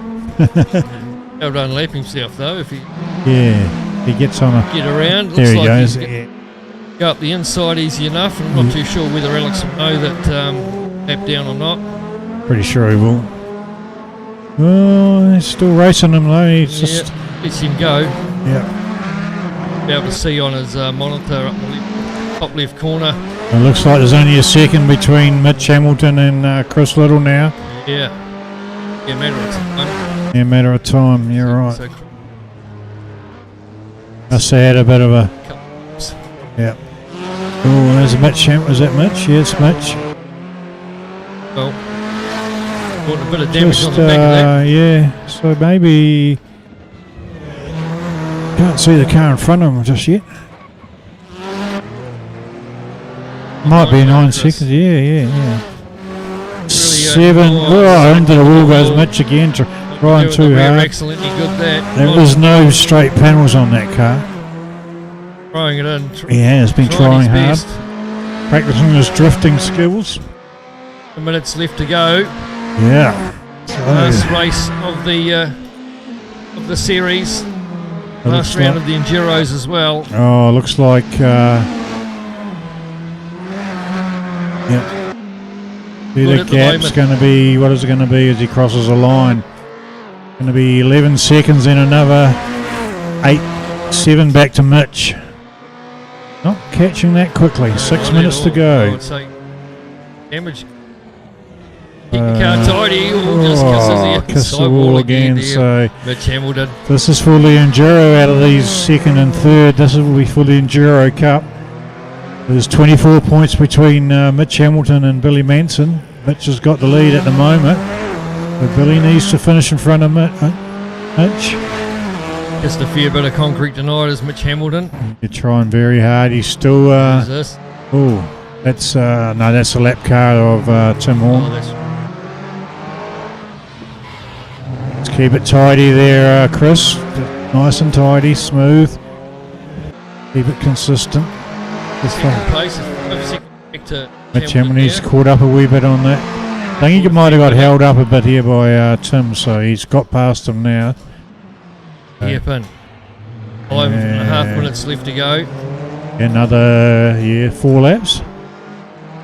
He'll unlap himself though if he Yeah, he gets on a... get around. There he Looks like goes. he's Yeah. Go up the inside easy enough. I'm not too sure whether Alex will know that lap down or not. Pretty sure he will. Oh, he's still racing him though. He's just Lets him go. yeah. Be able to see on his monitor up the top left corner. It looks like there's only a second between Mitch Hamilton and Chris Little now. Yeah. Yeah, matter of time. Yeah, matter of time. You're right. So, I had a bit of a couple- yeah. Oh, there's Mitch. Is that Mitch? Yes, Mitch. well, got a bit of damage Just on the back of that. yeah. So maybe can't see the car in front of him just yet. Might be 9 seconds. Yeah. Seven. Oh, into the wall goes Mitch again. Trying too hard. Excellently good that. There was no straight panels on that car. Throwing it in. He has been trying hard, his best. practicing his drifting skills. 2 minutes left to go. Yeah. Last race of the series. Last round of the Enduros as well. Oh, looks like. Yeah. See, Good the at the gap's moment. going to be. What is it going to be as he crosses the line? Going to be 11 seconds, then another 7 back to Mitch. Not catching that quickly. 6 minutes to I go. would say damage. Keep the car tidy or just Kiss the wall again. there. So Mitch Hamilton. this is for the Enduro out of these second and third. This will be for the Enduro Cup. There's 24 points between Mitch Hamilton and Billy Manson. Mitch has got the lead at the moment. But Billy needs to finish in front of Mitch. Just a fair bit of concrete tonight as Mitch Hamilton. You're trying very hard. He's still. Who's this? Oh, that's no, that's the lap car of Tim Oh, Horn. that's Let's keep it tidy there, Chris. Nice and tidy, smooth. Keep it consistent. second place. 5 seconds back to Mitch Hamilton Hamilton, he's there. caught up a wee bit on that. I think he might have got held up a bit here by Tim, so he's got past him now. Hairpin. 5.5 minutes left to go. Another 4 laps.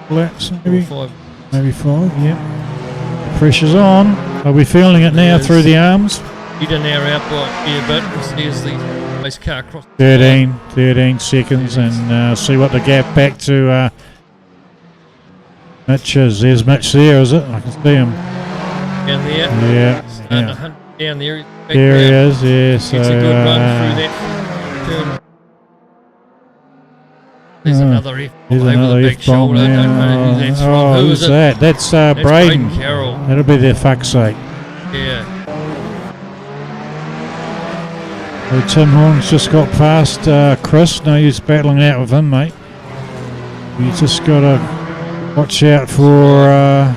4 laps, maybe 5. 5. Yeah. The pressure's on. Are we feeling it now Yes. through the arms? He didn't air out by a fair bit. There's the race car across. 13 seconds, and see what the gap back to Mitch is. There's Mitch there, is it? I can see him. Down there. Yeah. Starting to hunt down there. He's back There he round. is. Yeah. So Gets a good run through that turn. There's another F There's over another the back F-bomb shoulder. Don't know now. who that's from. Oh, Who who's is it? that? That's Braden. Carroll. That'll be their fuck's sake. Yeah. So Tim Horn's just got past Chris. No use battling out with him, mate. You just got to watch out for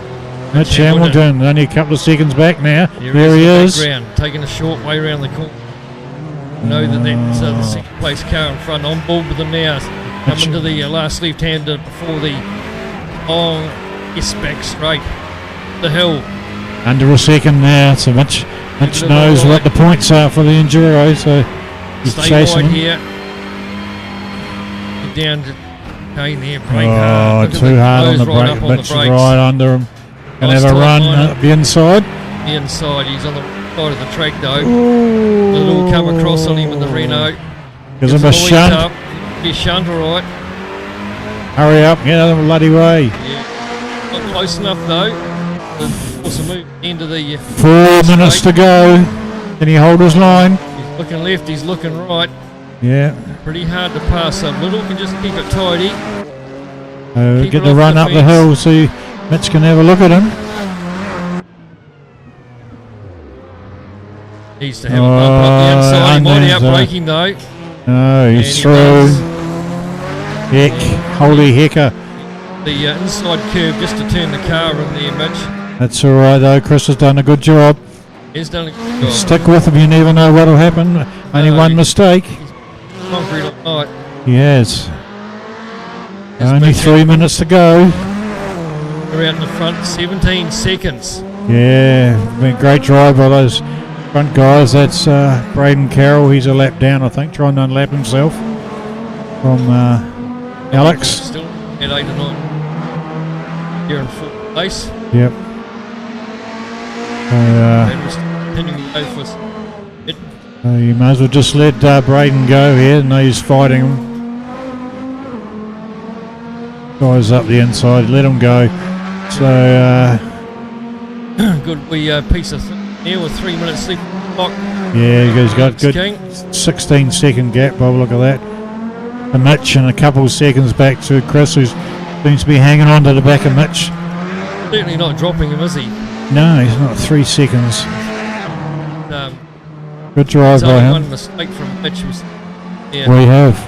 Mitch Hamilton. Only a couple of seconds back now. There he is. Background, taking a short way around the corner. Know that that's the second place car in front. On board with them now. Coming to the last left-hander before the long back straight. The hill. Under a second now. So Mitch knows what the points are for the Enduro. So he's Stay chasing wide him. here. Get down to Kane there. Brake Oh, hard. Look at too hard on nose the right brake. up on the Mitch is brakes. right under him. Gonna Nice have a tight run line up the inside. The inside. He's on the side of the track though. Ooh. The little come across on him in the Renault. Gives him a Gives him shunt. up. Be a shunt, alright. Hurry up, get out of the bloody way. Yeah. Not close enough though. Force a move into the 4 minutes to go. Can he hold his line? He's looking left, he's looking right. Yeah. Pretty hard to pass up. Little can just keep it tidy. Keep Get it the off run the up the fence. hill so Mitch can have a look at him. Needs to have a bump up the inside. He might underneath, outbrake him though. No, And he's he through. does. Heck, holy hecker. The inside curve just to turn the car in there, Mitch. That's alright though, Chris has done a good job. He's done a good job. Stick with him, you never know what'll happen. Only No, one he- mistake. Concrete all night. He has. There's Only Mitch 3 minutes to go. around the front, 17 seconds. Yeah, been a great drive by those front guys. That's Braden Carroll. He's a lap down, I think, trying to unlap himself from Alex. Still at 8 or 9 here in 4th place. Yep. And we're still continuing to go for it. You may as well just let Braden go here. No use fighting him. Guys up the inside, let him go. So, good wee piece of there with 3 minutes left on the clock. yeah, he's got good King. 16-second gap, Bob, look at that. To Mitch and a couple of seconds back to Chris, who seems to be hanging on to the back of Mitch. Certainly not dropping him, is he? No, he's not. 3 seconds. Good drive There's by only him. one mistake from Mitch. Yeah. We have.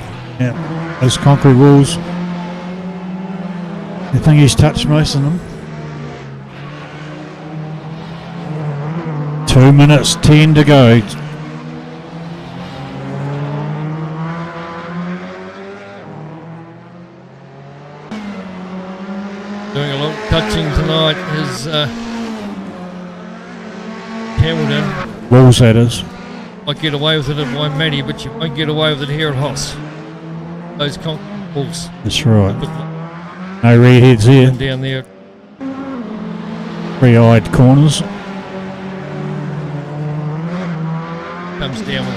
Yeah, those concrete walls. I think he's touched most of them. 2 minutes 10 to go. Doing a lot of touching tonight is Hamilton. Walls, that is. Might get away with it at Waimate, but you won't get away with it here at HOSS. Those concrete walls. That's right. No redheads here. Down there. 3-eyed corners. Comes down with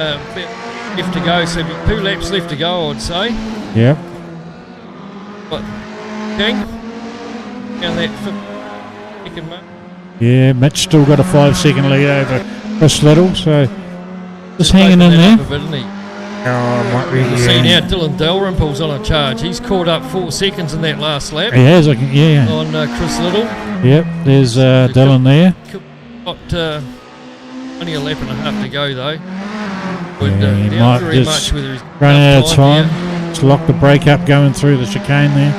a bit left to go, so 2 laps left to go, I would say. Yep. But King down that 50-second mark. Yeah, Mitch still got a 5-second lead over Chris Little, so just hanging in there. Bit, isn't he? You see now Dylan Dalrymple's on a charge. He's caught up 4 seconds in that last lap. He has, yeah. On Chris Little. Yep, there's Dylan there. Got only a lap and a half to go though. Would Yeah, he doubt might very just much whether he's running out of enough time. here. Let's lock the brake up going through the chicane there.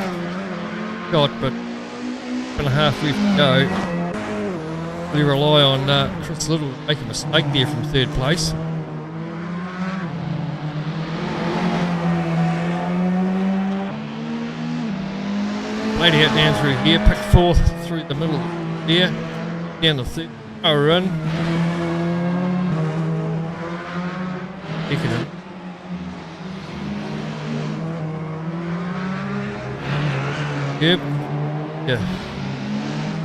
Got but lap and a half left to go. We rely on Chris Little to make a mistake there from 3rd place. Lady out down through here, picked 4th through the middle there, down the 3rd. Run. Decadent. Yep. Yeah.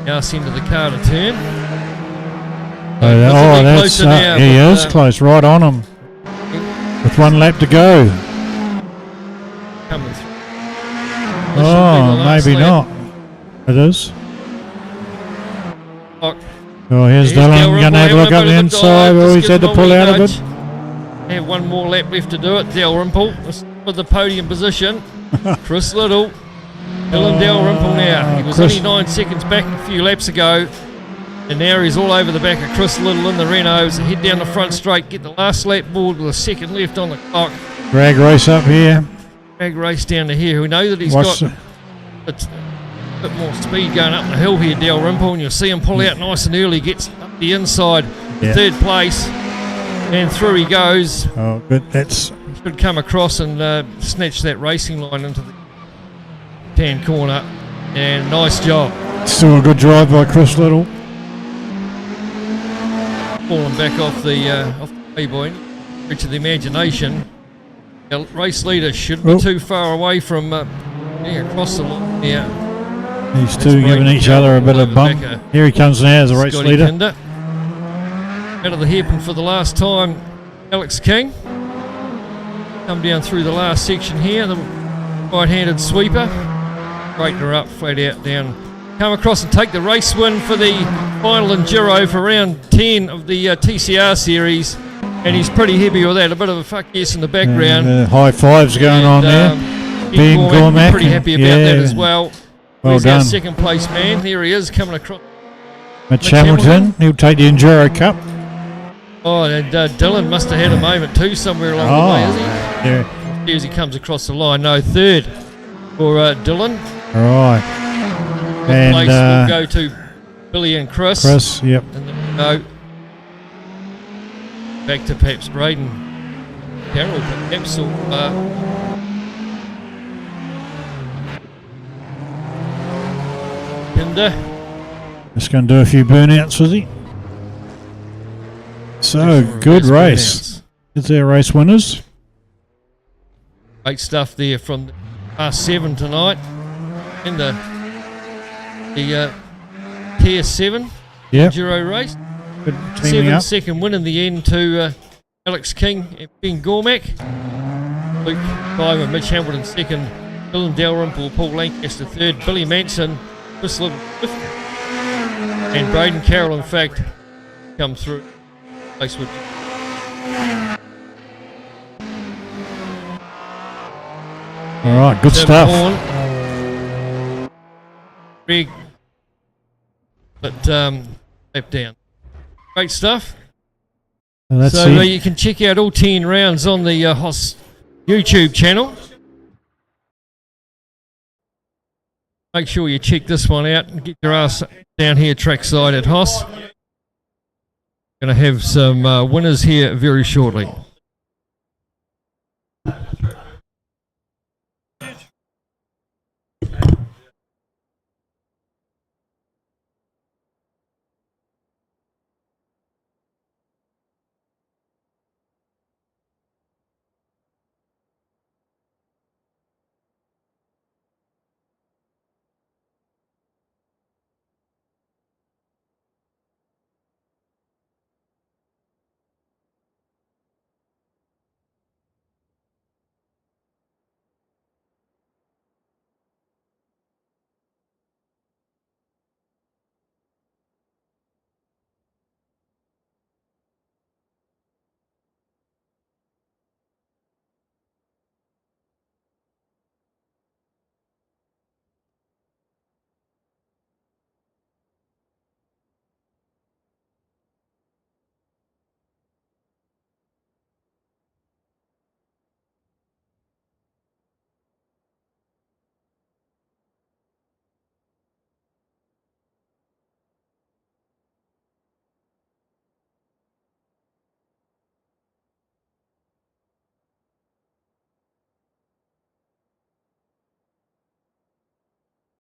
Now it's into the car to turn. That's now, he but, is close, right on him. With 1 lap to go. Coming through. Oh, maybe lap. not. It is. Oh, Oh, here's Dylan. Going to have a look up the inside. Oh, he's had to pull out of it. Have 1 more lap left to do it. Dalrymple for the podium position. Chris Little. Dylan Dalrymple now. He was Chris. only 9 seconds back a few laps ago. And now he's all over the back of Chris Little in the Renaults. Head down the front straight. Get the last lap board with a second left on the clock. Drag race up here. Drag race down to here. We know that he's Watch got a bit more speed going up the hill here, Dalrymple, and you'll see him pull out nice and early. Gets up the inside, Yeah. 3rd place, and through he goes. Oh, good. That's Should come across and snatch that racing line into the tan corner. And nice job. still a good drive by Chris Little. Falling back off the way boy. Reach of the imagination. The race leader should be too far away from across the line there. These two giving each other a bit of bump. Here he comes now as a race Scotty leader. Kinder. Out of the hairpin for the last time, Alex King. Come down through the last section here, the right-handed sweeper. Straighten her up, flat out down. Come across and take the race win for the final Enduro for round 10 of the TCR series. And he's pretty happy with that. A bit of a fuck yes in the background. High fives going on there. Ben Gormack, pretty happy about that as well. Well He's done. our 2nd place man. Here he is coming across. Mitch Hamilton, he'll take the Enduro Cup. Oh, and Dylan must have had a moment too somewhere along the way, is he? Yeah. As he comes across the line. No, 3rd for Dylan. Right. And place will go to Billy and Chris. Chris, yep. And then we go back to perhaps Braden Carroll, perhaps, or Kinder. Just going to do a few burnouts with he. So, good race. It's our race winners. Great stuff there from the past 7 tonight. And the Tier 7 Yep. Enduro Race. Good teaming up. 7-second win in the end to Alex King and Ben Gormack. Luke Clive and Mitch Hamilton second. Dylan Dalrymple, Paul Lancaster third. Billy Manson, Chris Little fifth. And Braden Carroll, in fact, come through. Place with All right, good Tim stuff. Horn. Greg, but lap down. Great stuff. Well, that's So it. you can check out all 10 rounds on the HOSS YouTube channel. Make sure you check this one out and get your ass down here trackside at HOSS. Going to have some winners here very shortly.